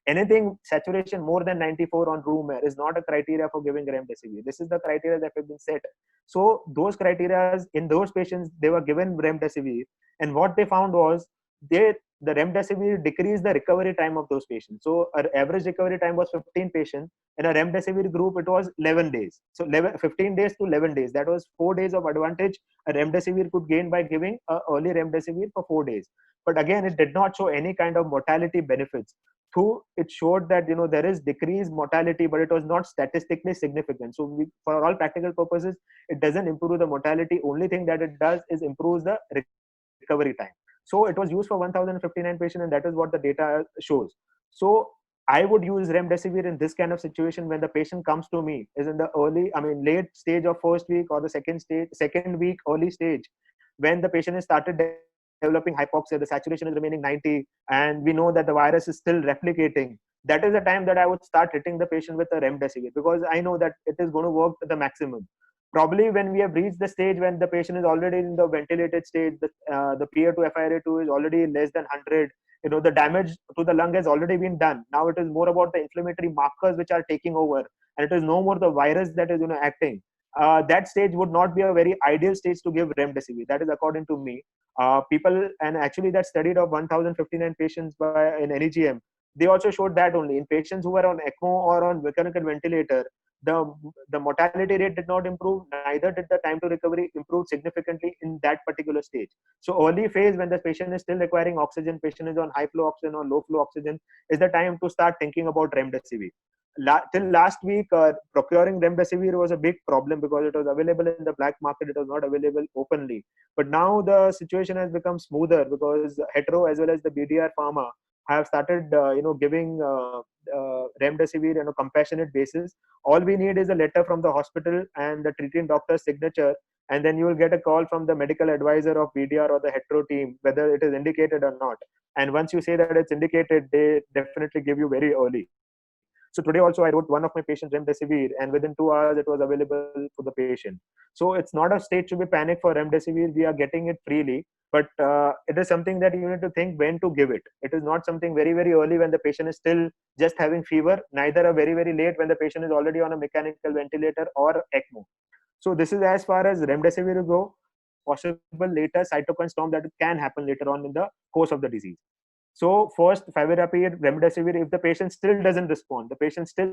Anything saturation more than 94 on room air is not a criteria for giving remdesivir. This is the criteria that have been set. So those criteria, in those patients, they were given remdesivir, and what they found was the remdesivir decreased the recovery time of those patients. So our average recovery time was 15 patients. In a remdesivir group, it was 11 days. So 15 days to 11 days. That was 4 days of advantage a remdesivir could gain by giving early remdesivir for 4 days. But again, it did not show any kind of mortality benefits. Through it showed that there is decreased mortality, but it was not statistically significant. So for all practical purposes, it doesn't improve the mortality. Only thing that it does is improves the recovery time. So it was used for 1059 patients, and that is what the data shows. So I would use remdesivir in this kind of situation when the patient comes to me is in the late stage of first week or the second week, early stage, when the patient has started developing hypoxia, the saturation is remaining 90, and we know that the virus is still replicating. That is the time that I would start treating the patient with a remdesivir, because I know that it is going to work to the maximum. Probably when we have reached the stage when the patient is already in the ventilated state, the PA2 FiRA2 is already less than 100, the damage to the lung has already been done. Now it is more about the inflammatory markers which are taking over, and it is no more the virus that is acting. That stage would not be a very ideal stage to give remdesivir. That is according to me. People, and actually that study of 1059 patients in NEGM, they also showed that only in patients who were on ECMO or on mechanical ventilator, the mortality rate did not improve, neither did the time to recovery improve significantly in that particular stage. So early phase, when the patient is still requiring oxygen, patient is on high flow oxygen or low flow oxygen, is the time to start thinking about remdesivir. Till last week, procuring remdesivir was a big problem because it was available in the black market. It was not available openly. But now the situation has become smoother because Hetero as well as the BDR Pharma have started, giving remdesivir on a compassionate basis. All we need is a letter from the hospital and the treating doctor's signature, and then you will get a call from the medical advisor of BDR or the Hetero team whether it is indicated or not. And once you say that it's indicated, they definitely give you very early. So today also I wrote one of my patients remdesivir, and within 2 hours it was available for the patient. So it's not a stage to be panic for remdesivir. We are getting it freely, but it is something that you need to think when to give it. It is not something very, very early when the patient is still just having fever, neither a very, very late when the patient is already on a mechanical ventilator or ECMO. So this is as far as remdesivir will go. Possible later cytokine storm that can happen later on in the course of the disease. So first, favipiravir, remdesivir, if the patient still doesn't respond, the patient still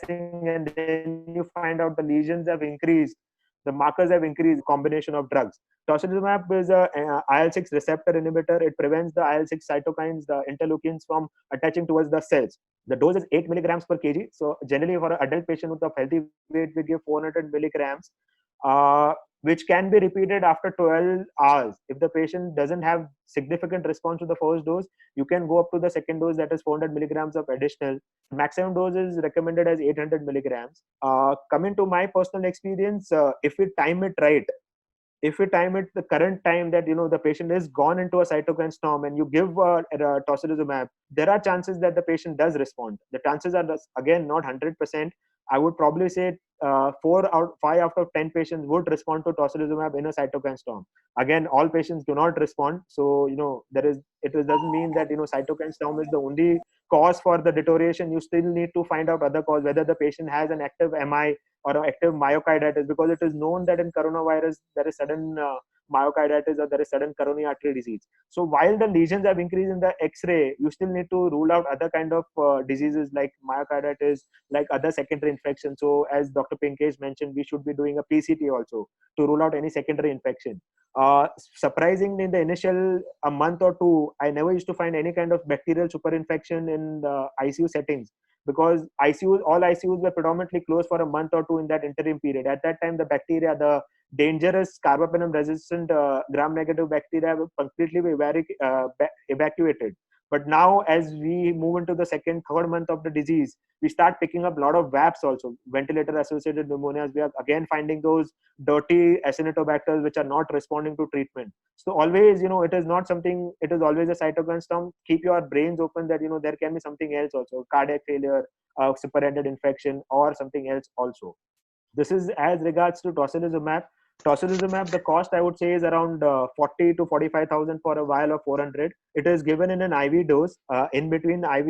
and then you find out the lesions have increased, the markers have increased, combination of drugs. Tocilizumab is a IL-6 receptor inhibitor. It prevents the IL-6 cytokines, the interleukins, from attaching towards the cells. The dose is 8 milligrams per kg. So generally for an adult patient with a healthy weight, we give 400 milligrams. Which can be repeated after 12 hours. If the patient doesn't have significant response to the first dose, you can go up to the second dose, that is 400 milligrams of additional. Maximum dose is recommended as 800 milligrams. Coming to my personal experience, if we time it right, the current time that the patient is gone into a cytokine storm and you give tocilizumab, there are chances that the patient does respond. The chances are again not 100%. I would probably say 5 out of 10 patients would respond to tocilizumab in a cytokine storm. Again, all patients do not respond. So it doesn't mean that cytokine storm is the only cause for the deterioration. You still need to find out other cause, whether the patient has an active MI or an active myocarditis, because it is known that in coronavirus there is sudden myocarditis or there is sudden coronary artery disease. So while the lesions have increased in the X-ray, you still need to rule out other kind of diseases like myocarditis, like other secondary infections. So as Dr. Pinkesh mentioned, we should be doing a PCT also to rule out any secondary infection. Surprisingly, in the initial a month or two, I never used to find any kind of bacterial superinfection in the ICU settings, because all ICUs were predominantly closed for a month or two in that interim period. At that time, the bacteria, the dangerous carbapenem resistant gram-negative bacteria, were completely evacuated. But now, as we move into the second, third month of the disease, we start picking up a lot of VAPs also, ventilator-associated pneumonias. We are again finding those dirty Acinetobacters which are not responding to treatment. So always, it is not something, it is always a cytokine storm. Keep your brains open that, there can be something else also, cardiac failure, superended infection, or something else also. This is as regards to tocilizumab. Tocilizumab, the cost I would say is around 40 to 45,000 for a vial of 400. It is given in an IV dose. In between IV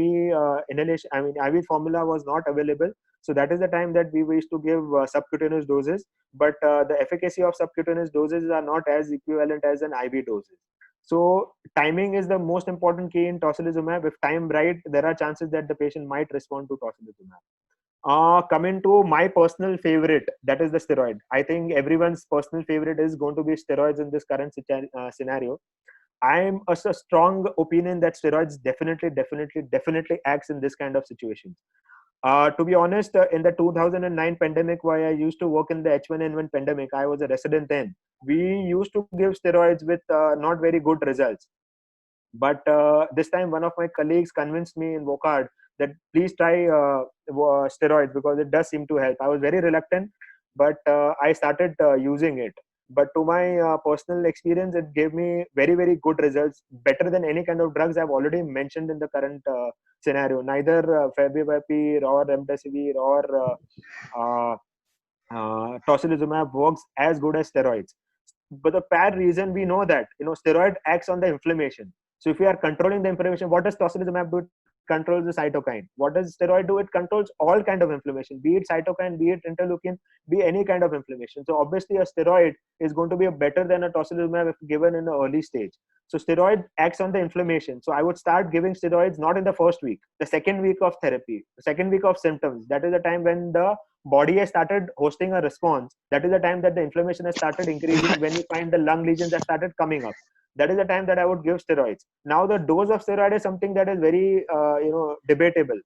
inhalation, I mean IV formula was not available. So that is the time that we used to give subcutaneous doses. But the efficacy of subcutaneous doses are not as equivalent as an IV doses. So timing is the most important key in tocilizumab. If timed right, there are chances that the patient might respond to tocilizumab. Coming to my personal favorite, that is the steroid. I think everyone's personal favorite is going to be steroids in this current scenario. I'm a strong opinion that steroids definitely acts in this kind of situations. To be honest, in the 2009 pandemic, why I used to work in the H1N1 pandemic, I was a resident then. We used to give steroids with not very good results. But this time, one of my colleagues convinced me in Vocard that please try steroids because it does seem to help. I was very reluctant, but I started using it. But to my personal experience, it gave me very good results, better than any kind of drugs I've already mentioned in the current scenario. Neither Favipiravir or Remdesivir or tocilizumab works as good as steroids. But the bad reason we know that steroid acts on the inflammation. So if we are controlling the inflammation, what does tocilizumab do? It controls the cytokine. What does steroid do? It controls all kind of inflammation, be it cytokine, be it interleukin, be any kind of inflammation. So obviously a steroid is going to be better than a tocilizumab if given in the early stage. So steroid acts on the inflammation. So I would start giving steroids not in the first week, the second week of therapy, the second week of symptoms. That is the time when the body has started hosting a response. That is the time that the inflammation has started increasing. When you find the lung lesions that started coming up, that is the time that I would give steroids. Now the dose of steroid is something that is very debatable.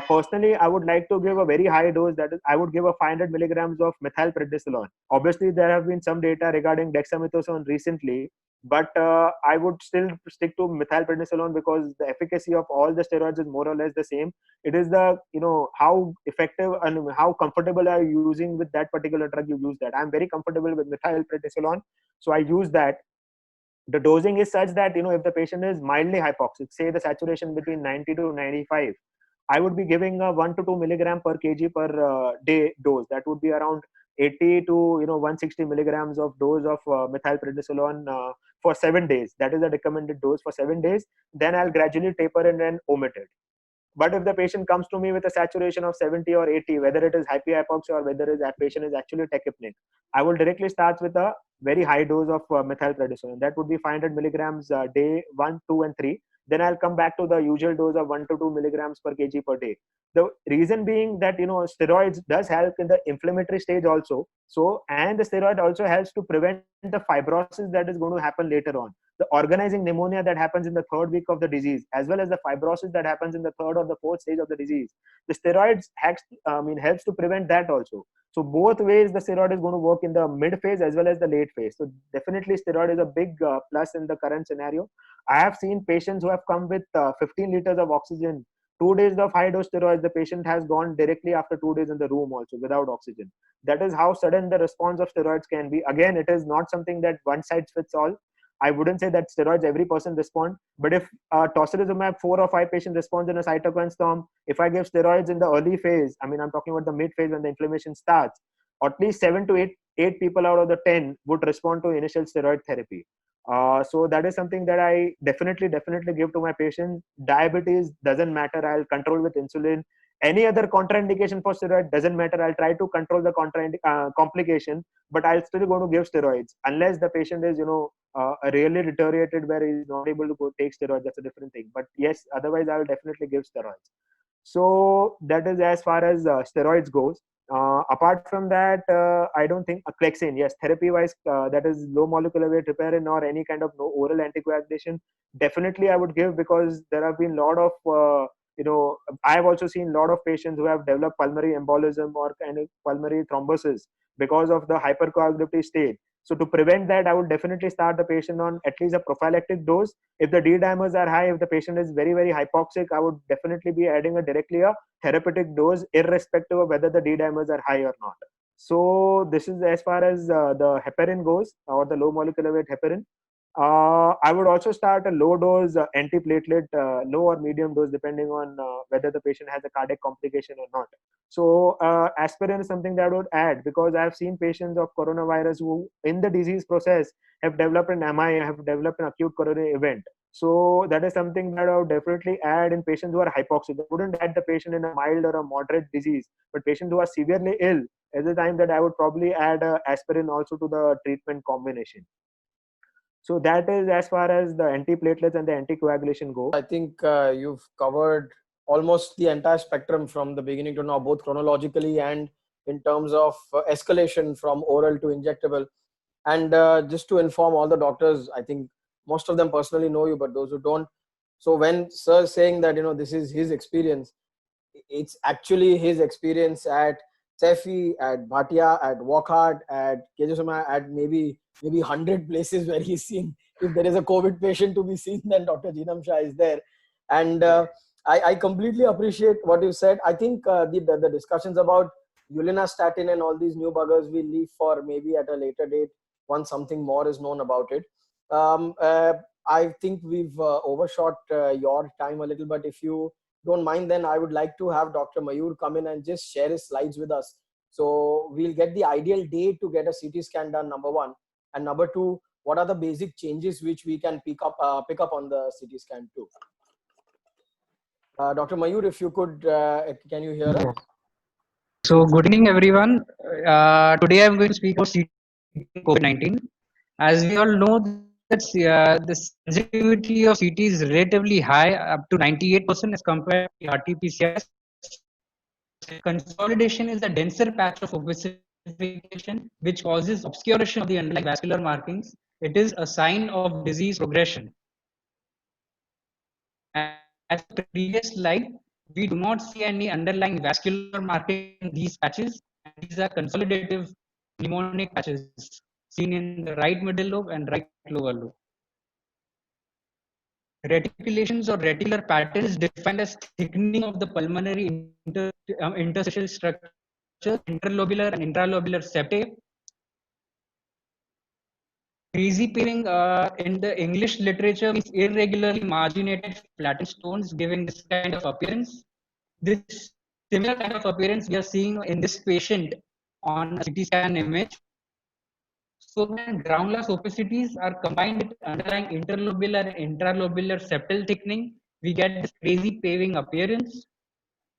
Personally, I would like to give a very high dose. That is, I would give a 500 milligrams of methylprednisolone. Obviously, there have been some data regarding dexamethasone recently, but I would still stick to methylprednisolone because the efficacy of all the steroids is more or less the same. It is the how effective and how comfortable are you using with that particular drug. You use that. I'm very comfortable with methylprednisolone, so I use that. The dosing is such that if the patient is mildly hypoxic, say the saturation between 90 to 95, I would be giving a 1 to 2 milligram per kg per day dose. That would be around 80 to 160 milligrams of dose of methylprednisolone for 7 days. That is the recommended dose for 7 days. Then I'll gradually taper and then omit it. But if the patient comes to me with a saturation of 70 or 80, whether it is hypoxia or whether that patient is actually tachypneic, I will directly start with a very high dose of methylprednisolone. That would be 500 milligrams day 1, 2, and 3. Then I'll come back to the usual dose of 1 to 2 milligrams per kg per day. The reason being that steroids does help in the inflammatory stage also. So, and the steroid also helps to prevent the fibrosis that is going to happen later on, the organizing pneumonia that happens in the third week of the disease, as well as the fibrosis that happens in the third or the fourth stage of the disease. The steroids helps to prevent that also. So both ways the steroid is going to work in the mid phase as well as the late phase. So definitely steroid is a big plus in the current scenario. I have seen patients who have come with 15 liters of oxygen. 2 days of high dose steroids, the patient has gone directly after 2 days in the room also without oxygen. That is how sudden the response of steroids can be. Again, it is not something that one size fits all. I wouldn't say that steroids every person respond, but if tocilizumab 4 or 5 patient responds in a cytokine storm, if I give steroids in the early phase, I mean I'm talking about the mid phase when the inflammation starts, at least 7 to 8 people out of the 10 would respond to initial steroid therapy. So that is something that I definitely give to my patients. Diabetes doesn't matter. I'll control with insulin. Any other contraindication for steroid doesn't matter. I'll try to control the complication, but I'll still going to give steroids unless the patient is really deteriorated where he's not able to go take steroids. That's a different thing. But yes, otherwise I will definitely give steroids. So that is as far as steroids goes. Apart from that, I don't think Clexane, yes, therapy wise, that is low molecular weight heparin or any kind of no oral anticoagulation, definitely I would give, because there have been a lot of I've also seen a lot of patients who have developed pulmonary embolism or kind of pulmonary thrombosis because of the hypercoagulative state. So to prevent that, I would definitely start the patient on at least a prophylactic dose. If the D dimers are high, if the patient is very hypoxic, I would definitely be adding directly a therapeutic dose, irrespective of whether the D dimers are high or not. So this is as far as the heparin goes, or the low molecular weight heparin. I would also start a low dose antiplatelet, low or medium dose, depending on whether the patient has a cardiac complication or not. So aspirin is something that I would add, because I have seen patients of coronavirus who, in the disease process, have developed an MI, have developed an acute coronary event. So that is something that I would definitely add in patients who are hypoxic. I wouldn't add the patient in a mild or a moderate disease, but patients who are severely ill, at the time that I would probably add aspirin also to the treatment combination. So that is as far as the antiplatelets and the anticoagulation go. I think you've covered almost the entire spectrum from the beginning to now, both chronologically and in terms of escalation from oral to injectable. And just to inform all the doctors, I think most of them personally know you, but those who don't. So when sir is saying that, this is his experience, it's actually his experience at Cefi, at Bhatia, at Wockhardt, at Kejusama, at maybe 100 places where he's seen. If there is a COVID patient to be seen, then Dr. Jinam Shah is there. And I completely appreciate what you said. I think the discussions about ulinastatin and all these new buggers we'll leave for maybe at a later date once something more is known about it. I think we've overshot your time a little, but if you don't mind, then I would like to have Dr. Mayur come in and just share his slides with us. So we'll get the ideal day to get a CT scan done, number one. And number two, what are the basic changes which we can pick up on the CT scan too? Dr. Mayur, if you could, can you hear us? So good evening, everyone. Today I'm going to speak about COVID-19. As we all know, that the sensitivity of CT is relatively high, up to 98% as compared to RT-PCR. Consolidation is a denser patch of opacification which causes obscuration of the underlying vascular markings. It is a sign of disease progression. As the previous slide, we do not see any underlying vascular marking in these patches. And these are consolidative pneumonic patches seen in the right middle lobe and right lower lobe. Reticulations or reticular pattern is defined as thickening of the pulmonary interstitial structure, interlobular and intralobular septae. Greasy paving in the English literature means irregularly marginated flattened stones giving this kind of appearance. This similar kind of appearance we are seeing in this patient on a CT scan image. So when ground glass opacities are combined with underlying interlobular and intralobular septal thickening, we get this crazy paving appearance.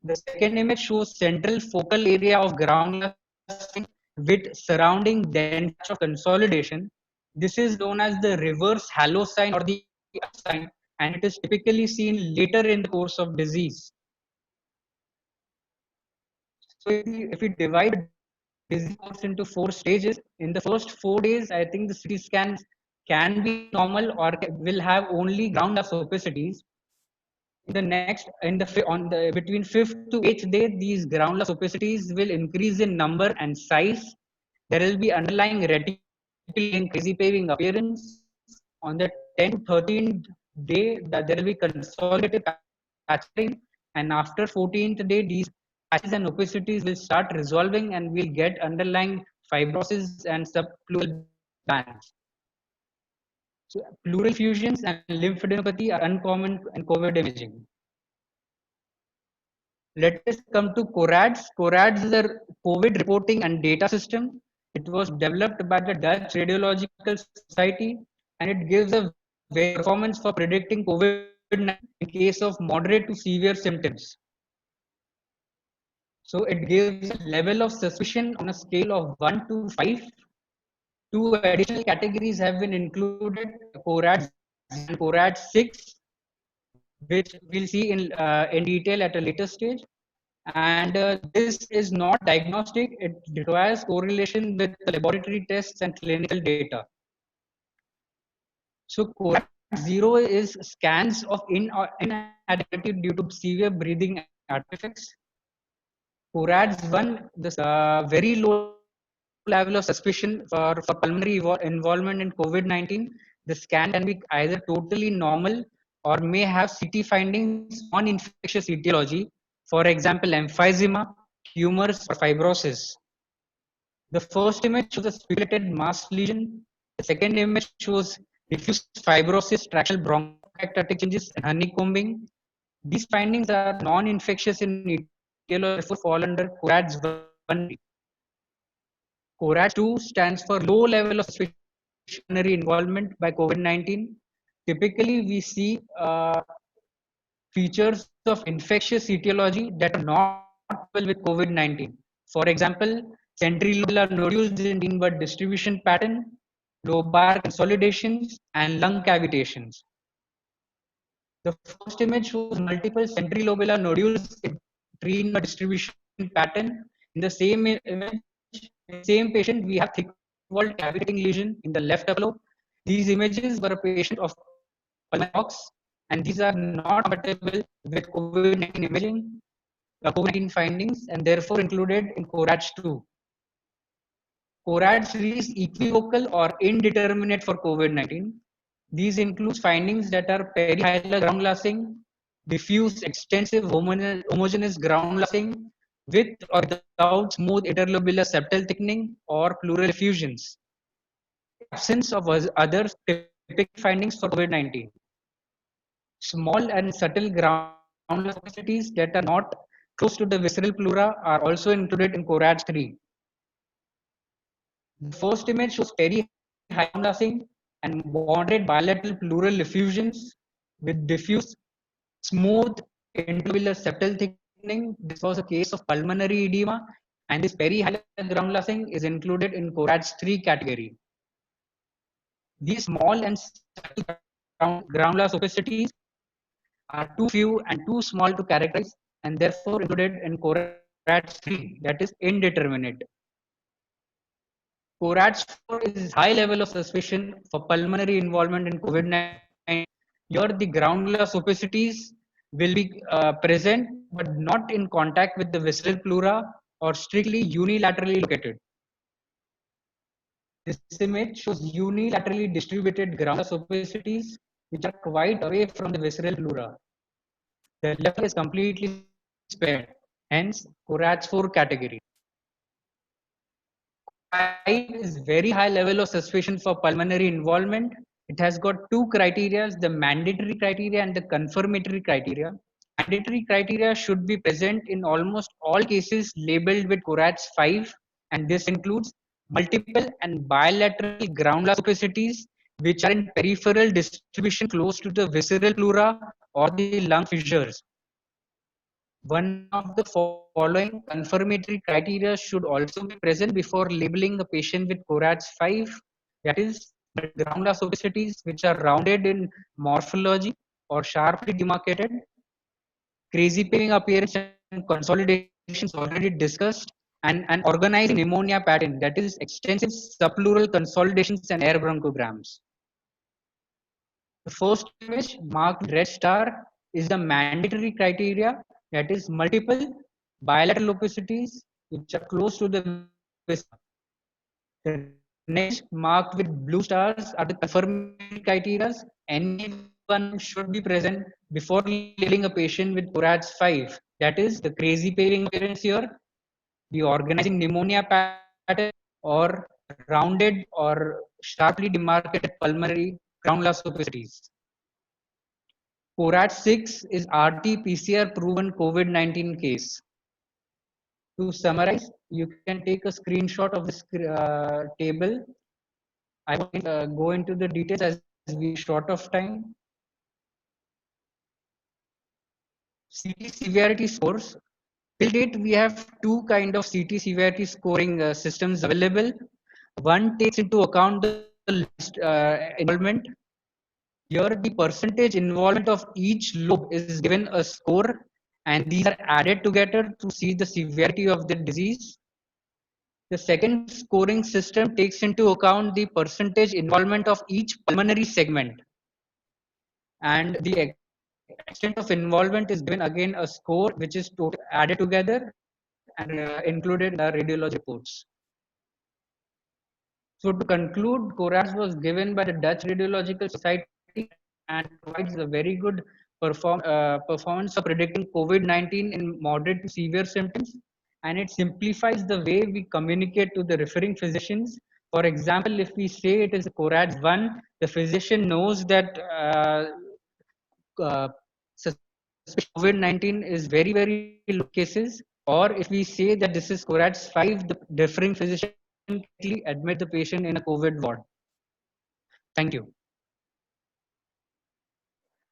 The second image shows central focal area of ground glass with surrounding dense patch of consolidation. This is known as the reverse halo sign or the sign, and it is typically seen later in the course of disease. So if we divide disease course into 4 stages, in the first 4 days, I think the CT scans can be normal or will have only ground glass opacities. In the next, between 5th to 8th day, these ground glass opacities will increase in number and size. There will be underlying reticular and crazy paving appearance. On the 10th to 13th day, there will be consolidated patching, and after 14th day, these patches and opacities will start resolving, and we'll get underlying fibrosis and subpleural bands. So pleural effusions and lymphadenopathy are uncommon in COVID imaging. Let us come to CORADS. CORADS is a COVID reporting and data system. It was developed by the Dutch Radiological Society, and it gives a performance for predicting COVID-19 in case of moderate to severe symptoms. So it gives a level of suspicion on a scale of 1 to 5. 2 additional categories have been included, CORADS and CORADS 6, which we'll see in detail at a later stage. And this is not diagnostic. It requires correlation with the laboratory tests and clinical data. So CORADS 0 is scans of inadequacy due to severe breathing artifacts. CORADS 1, the very low level of suspicion for pulmonary involvement in COVID-19. The scan can be either totally normal or may have CT findings on infectious etiology, for example, emphysema, tumors, or fibrosis. The first image shows a speculated mass lesion. The second image shows diffuse fibrosis, tractional bronchiectatic changes, and honeycombing. These findings are non-infectious in etiology, therefore fall under CORADS 1. CORADS 2 stands for low level of suspicion involvement by COVID-19. Typically, we see features of infectious etiology that are not visible with COVID-19. For example, centrilobular nodules in inward distribution pattern, lobar consolidations, and lung cavitations. The first image shows multiple centrilobular nodules in inward distribution pattern. In the same image, in the same patient, we have thick-walled cavitating lesion in the left upper lobe. These images were a patient of pulmonary, and these are not compatible with COVID-19 imaging, COVID-19 findings, and therefore included in CORADS 2. CORADS 3 is equivocal or indeterminate for COVID-19. These include findings that are perihilar ground glassing, diffuse, extensive, homogeneous ground glassing with or without smooth interlobular septal thickening or pleural effusions. Absence of other typical findings for COVID-19. Small and subtle ground opacities that are not close to the visceral pleura are also included in CORADS 3. The first image shows perihydrasing and moderate bilateral pleural effusions with diffuse, smooth interlobular septal thickening. This was a case of pulmonary edema, and this perihilar ground glassing is included in CORADS 3 category. These small and subtle ground glass opacities are too few and too small to characterize, and therefore included in CORADS 3, that is indeterminate. CORADS 4 is high level of suspicion for pulmonary involvement in COVID-19. Here, the ground glass opacities will be present, but not in contact with the visceral pleura or strictly unilaterally located. This image shows unilaterally distributed ground glass opacities which are quite away from the visceral pleura. The left is completely spared, hence CORADS 4 category. 5 is very high level of suspicion for pulmonary involvement. It has got two criteria, the mandatory criteria and the confirmatory criteria. Mandatory criteria should be present in almost all cases labeled with CORADS 5, and this includes multiple and bilateral ground glass opacities which are in peripheral distribution close to the visceral pleura or the lung fissures. One of the following confirmatory criteria should also be present before labeling a patient with CORADS 5, that is, ground glass opacities which are rounded in morphology or sharply demarcated, crazy paving appearance and consolidations already discussed, and an organized pneumonia pattern, that is, extensive subpleural consolidations and air bronchograms. The first image marked with red star is the mandatory criteria, that is multiple bilateral opacities which are close to the viscera. The next marked with blue stars are the confirmatory criteria. Anyone should be present before labeling a patient with CORADS 5. That is the crazy paving appearance here, the organizing pneumonia pattern, or rounded or sharply demarcated pulmonary ground glass opacities. CORADS 6 is RT-PCR proven COVID-19 case. To summarize, you can take a screenshot of this table. I won't go into the details as we are short of time. CT severity scores. Till date, we have two kind of CT severity scoring systems available. One takes into account the involvement. Here, the percentage involvement of each lobe is given a score, and these are added together to see the severity of the disease. The second scoring system takes into account the percentage involvement of each pulmonary segment, and the extent of involvement is given again a score which is added together and included in the radiology reports. So to conclude, CORADS was given by the Dutch Radiological Society and provides a very good performance of predicting COVID-19 in moderate to severe symptoms, and it simplifies the way we communicate to the referring physicians. For example, if we say it is a CORADS 1, the physician knows that uh, COVID-19 is very, very low cases, or if we say that this is CORADS 5, the differing physician can admit the patient in a COVID ward. Thank you.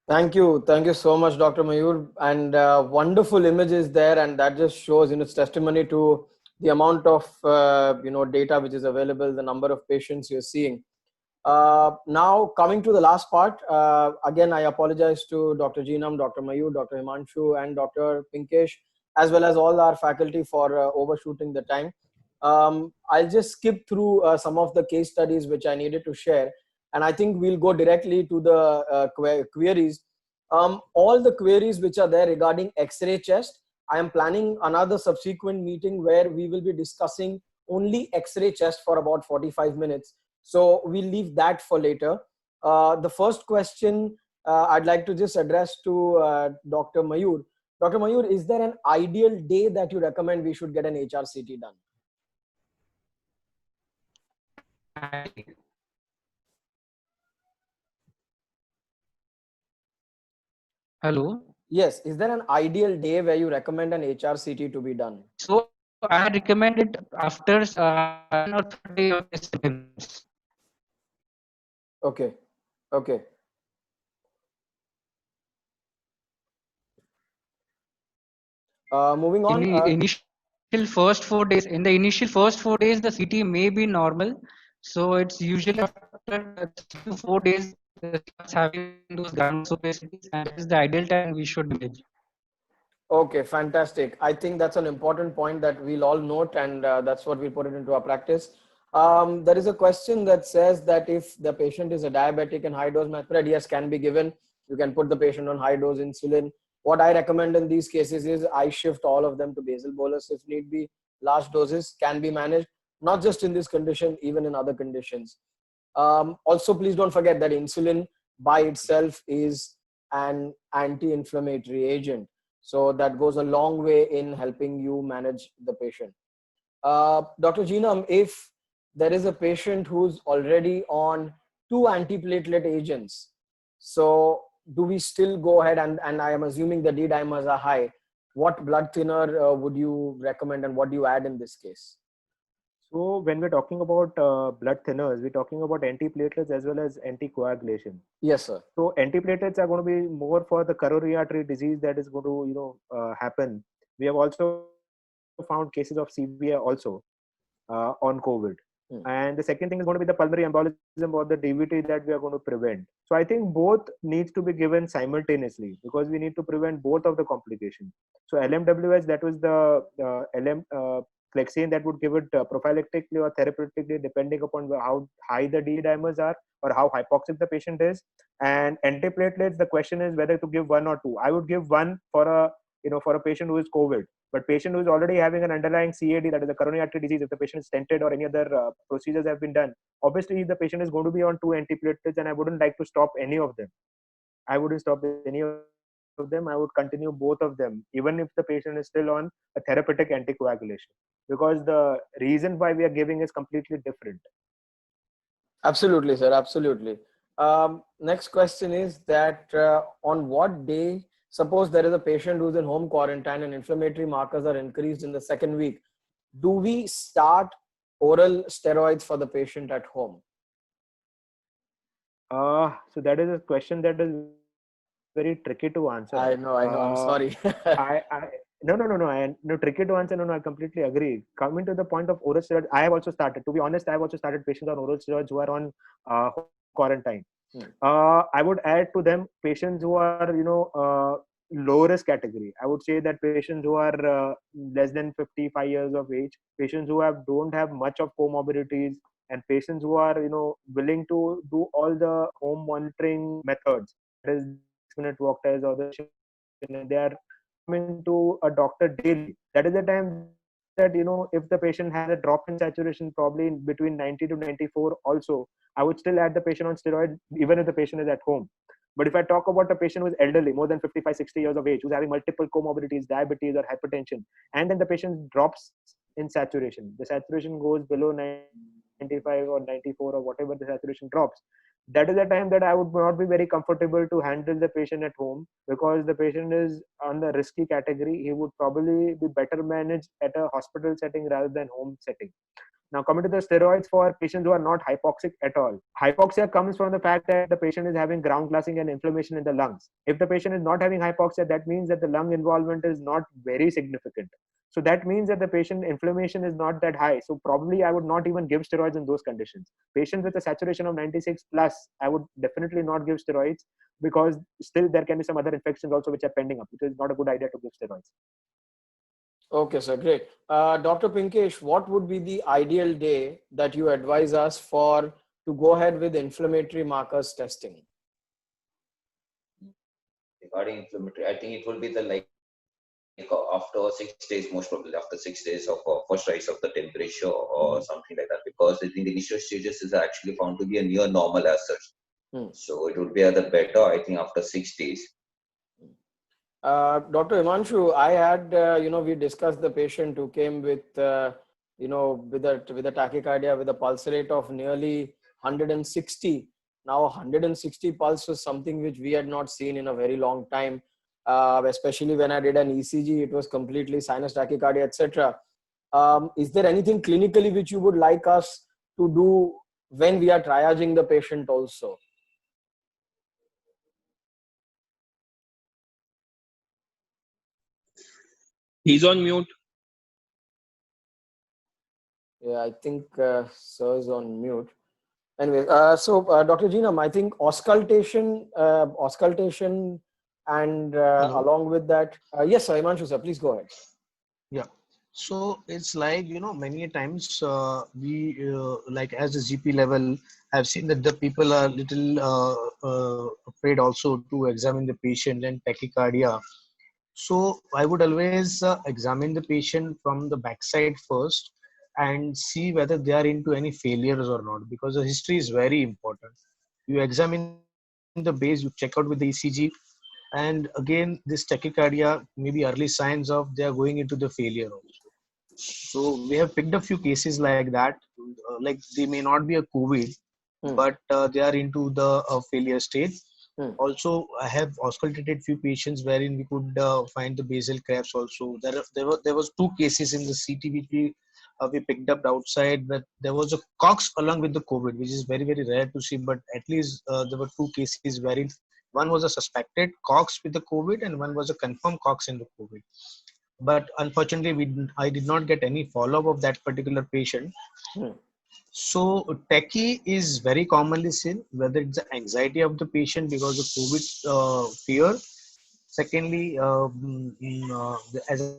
Thank you so much, Dr. Mayur, and wonderful images there, and that just shows, it's testimony to the amount of data which is available, the number of patients you're seeing. Now coming to the last part, again I apologize to Dr. Jeenam, Dr. Mayur, Dr. Himanshu, and Dr. Pinkesh, as well as all our faculty for overshooting the time. I'll just skip through some of the case studies which I needed to share, and I think we'll go directly to the queries. All the queries which are there regarding X-ray chest, I am planning another subsequent meeting where we will be discussing only X-ray chest for about 45 minutes. So we'll leave that for later. The first question I'd like to just address to Dr. Mayur. Dr. Mayur, is there an ideal day that you recommend we should get an HRCT done? Hello. Yes, is there an ideal day where you recommend an HRCT to be done? So I recommend it after 1 or 2 days of symptoms. Okay. Okay. Moving on. In the first 4 days, the CT may be normal. So it's usually after 3 to 4 days starts having those ground opacities, and that is the ideal time we should manage. Okay, fantastic. I think that's an important point that we'll all note, and that's what we'll put it into our practice. There is a question that says that if the patient is a diabetic and high dose methotrexate, yes, can be given. You can put the patient on high dose insulin. What I recommend in these cases is I shift all of them to basal bolus if need be. Large doses can be managed, not just in this condition, even in other conditions. Also, please don't forget that insulin by itself is an anti-inflammatory agent. So that goes a long way in helping you manage the patient. Dr. Jeenam, if there is a patient who's already on 2 antiplatelet agents, so do we still go ahead, and I am assuming the D dimers are high, what blood thinner would you recommend and what do you add in this case? So when we're talking about blood thinners, we're talking about antiplatelets as well as anticoagulation. Yes, sir. So antiplatelets are going to be more for the coronary artery disease that is going to happen. We have also found cases of CVA also on COVID. And the second thing is going to be the pulmonary embolism or the DVT that we are going to prevent. So I think both needs to be given simultaneously because we need to prevent both of the complications. So LMWH, that was the Clexane that would give it prophylactically or therapeutically depending upon how high the D dimers are or how hypoxic the patient is. And antiplatelets, the question is whether to give 1 or 2. I would give 1 for a patient who is COVID. But patient who is already having an underlying CAD, that is a coronary artery disease, if the patient is stented or any other procedures have been done, obviously the patient is going to be on 2 antiplatelets, and I wouldn't like to stop any of them. I wouldn't stop any of them. I would continue both of them, even if the patient is still on a therapeutic anticoagulation, because the reason why we are giving is completely different. Absolutely, sir. Absolutely. Next question is that on what day, suppose there is a patient who's in home quarantine and inflammatory markers are increased in the second week, do we start oral steroids for the patient at home? So that is a question that is very tricky to answer. I know. I'm sorry. No, tricky to answer. No, I completely agree. Coming to the point of oral steroids, I have also started. To be honest, I have also started patients on oral steroids who are on quarantine. I would add to them patients who are, low risk category. I would say that patients who are less than 55 years of age, patients who don't have much of comorbidities, and patients who are willing to do all the home monitoring methods, that is 6-minute walk test or they are coming to a doctor daily. That is the time that if the patient has a drop in saturation probably between 90 to 94 also, I would still add the patient on steroid even if the patient is at home. But if I talk about a patient who is elderly, more than 55, 60 years of age, who's having multiple comorbidities, diabetes or hypertension, and then the patient drops in saturation, the saturation goes below 95 or 94 or whatever the saturation drops, that is the time that I would not be very comfortable to handle the patient at home, because the patient is on the risky category. He would probably be better managed at a hospital setting rather than home setting. Now, coming to the steroids for patients who are not hypoxic at all. Hypoxia comes from the fact that the patient is having ground glassing and inflammation in the lungs. If the patient is not having hypoxia, that means that the lung involvement is not very significant. So that means that the patient inflammation is not that high. So probably I would not even give steroids in those conditions. Patients with a saturation of 96 plus, I would definitely not give steroids, because still there can be some other infections also which are pending up. It is not a good idea to give steroids. Okay, sir, great. Dr. Pinkesh, what would be the ideal day that you advise us for to go ahead with inflammatory markers testing? Regarding inflammatory, I think it will be the after 6 days, most probably after 6 days of first rise of the temperature or something like that, because in the initial stages is actually found to be a near normal as such. So it would be the better, I think, after 6 days. Dr. Himanshu, I had, we discussed the patient who came with, with a tachycardia with a pulse rate of nearly 160. Now, 160 pulse was something which we had not seen in a very long time. Especially when I did an ECG, it was completely sinus tachycardia, etc. Is there anything clinically which you would like us to do when we are triaging the patient also? He's on mute. Yeah, I think sir is on mute. Anyway, Dr. Jinam, I think auscultation, and along with that, yes, sir, Himanshu sir, please go ahead. Yeah. So it's like, many times we like as a GP level, I've seen that the people are little afraid also to examine the patient and tachycardia. So I would always examine the patient from the backside first and see whether they are into any failures or not, because the history is very important. You examine the base, you check out with the ECG, and again this tachycardia maybe early signs of they are going into the failure also. So we have picked a few cases like that, like they may not be a COVID, but they are into the failure state. Also, I have auscultated few patients wherein we could find the basal crabs also. There was two cases in the CT which we picked up outside, but there was a cox along with the COVID, which is very very rare to see. But at least there were two cases wherein one was a suspected cox with the COVID and one was a confirmed cox in the COVID. But unfortunately, I did not get any follow up of that particular patient. So tachy is very commonly seen, whether it's the anxiety of the patient because of COVID fear. Secondly, as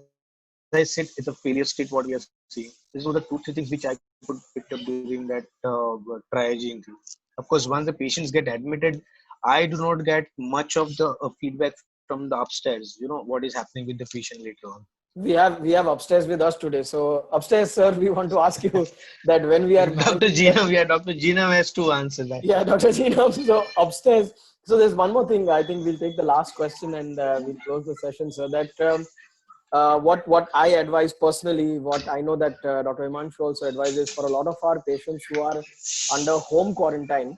I said, it's a failure state what we are seeing. These were the two, three things which I could pick up during that triaging. Of course, once the patients get admitted, I do not get much of the feedback from the upstairs. What is happening with the patient later on. We have upstairs with us today. So upstairs, sir, we want to ask you that when we are Dr. Jinam, Dr. Jinam has to answer that. Yeah, Dr. Jinam. So upstairs. So there's one more thing. I think we'll take the last question and we'll close the session. So that what I advise personally, what I know that Dr. Himanshu also advises for a lot of our patients who are under home quarantine.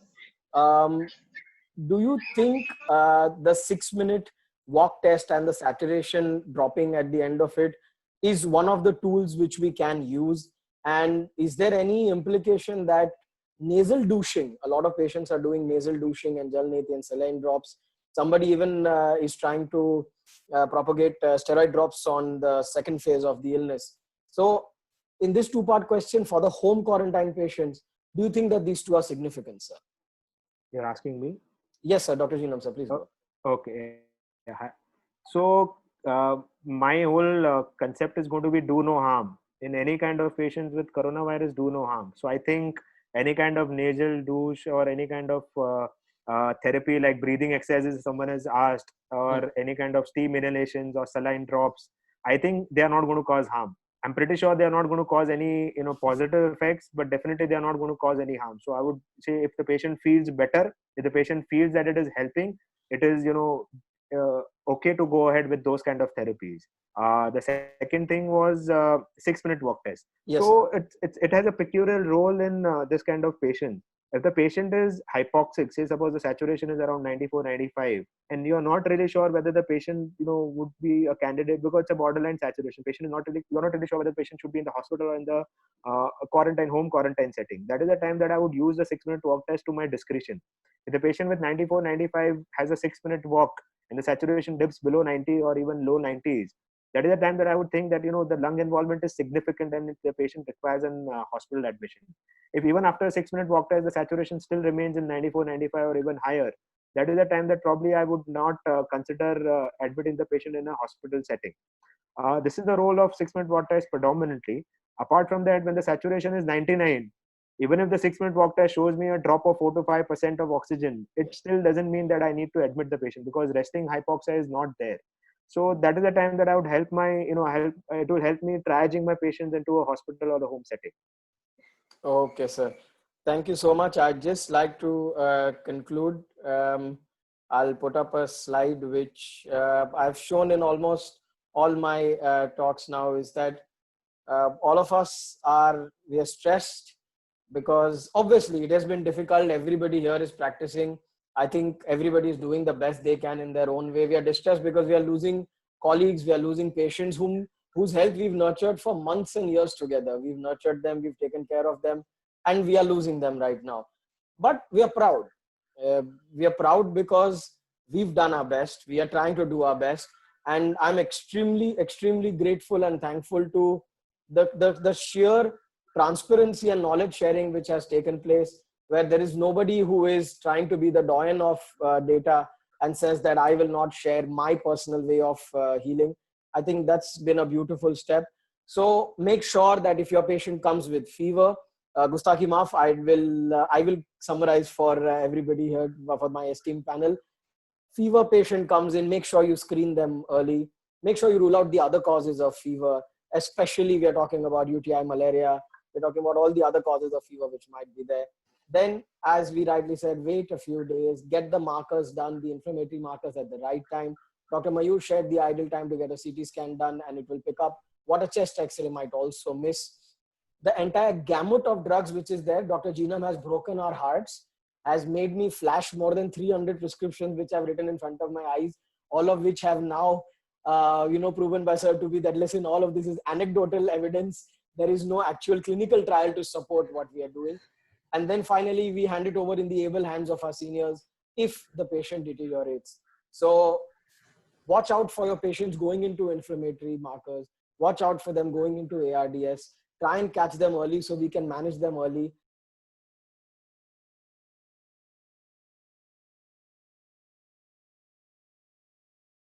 Do you think the 6-minute walk test and the saturation dropping at the end of it is one of the tools which we can use? And is there any implication that nasal douching, a lot of patients are doing nasal douching and Jalneeti and saline drops. Somebody even is trying to propagate steroid drops on the second phase of the illness. So in this two-part question for the home quarantine patients, do you think that these two are significant, sir? You're asking me? Yes, sir. Dr. Jinam, sir, please go. Okay. Yeah. So my whole concept is going to be do no harm. In any kind of patients with coronavirus, do no harm. So I think any kind of nasal douche or any kind of therapy like breathing exercises someone has asked, or any kind of steam inhalations or saline drops, I think they are not going to cause harm. I'm pretty sure they are not going to cause any positive effects, but definitely they are not going to cause any harm. So I would say if the patient feels better, if the patient feels that it is helping, it is okay to go ahead with those kind of therapies. The second thing was 6-minute walk test. Yes, so it has a peculiar role in this kind of patient. If the patient is hypoxic, say suppose the saturation is around 94, 95, and you're not really sure whether the patient, would be a candidate because it's a borderline saturation. You're not really sure whether the patient should be in the hospital or in the home quarantine setting. That is the time that I would use the 6-minute walk test to my discretion. If the patient with 94, 95 has a 6-minute walk and the saturation dips below 90 or even low 90s, that is the time that I would think that, the lung involvement is significant and the patient requires an hospital admission. If even after a 6-minute walk test, the saturation still remains in 94, 95 or even higher, that is the time that probably I would not consider admitting the patient in a hospital setting. This is the role of 6-minute walk test predominantly. Apart from that, when the saturation is 99, even if the 6-minute walk test shows me a drop of 4 to 5% of oxygen, it still doesn't mean that I need to admit the patient because resting hypoxia is not there. So that is the time that I would help it will help me triaging my patients into a hospital or the home setting. Okay, sir. Thank you so much. I'd just like to conclude. I'll put up a slide which I've shown in almost all my talks now, is that all of us we are stressed because obviously it has been difficult. Everybody here is practicing. I think everybody is doing the best they can in their own way. We are distressed because we are losing colleagues, we are losing patients whose health we've nurtured for months and years together. We've nurtured them, we've taken care of them, and we are losing them right now. But we are proud. We are proud because we've done our best. We are trying to do our best. And I'm extremely, extremely grateful and thankful to the sheer transparency and knowledge sharing which has taken place, where there is nobody who is trying to be the doyen of data and says that I will not share my personal way of healing. I think that's been a beautiful step. So make sure that if your patient comes with fever, Gustaki Maaf, I will summarize for everybody here, for my esteemed panel. Fever patient comes in, make sure you screen them early. Make sure you rule out the other causes of fever, especially we are talking about UTI, malaria. We're talking about all the other causes of fever which might be there. Then, as we rightly said, wait a few days, get the markers done, the inflammatory markers at the right time. Dr. Mayur shared the ideal time to get a CT scan done, and it will pick up what a chest X-ray might also miss. The entire gamut of drugs which is there, Dr. Jeenam has broken our hearts, has made me flash more than 300 prescriptions which I've written in front of my eyes, all of which have now, proven by sir to be that, listen, all of this is anecdotal evidence. There is no actual clinical trial to support what we are doing. And then finally, we hand it over in the able hands of our seniors if the patient deteriorates. So watch out for your patients going into inflammatory markers. Watch out for them going into ARDS. Try and catch them early so we can manage them early.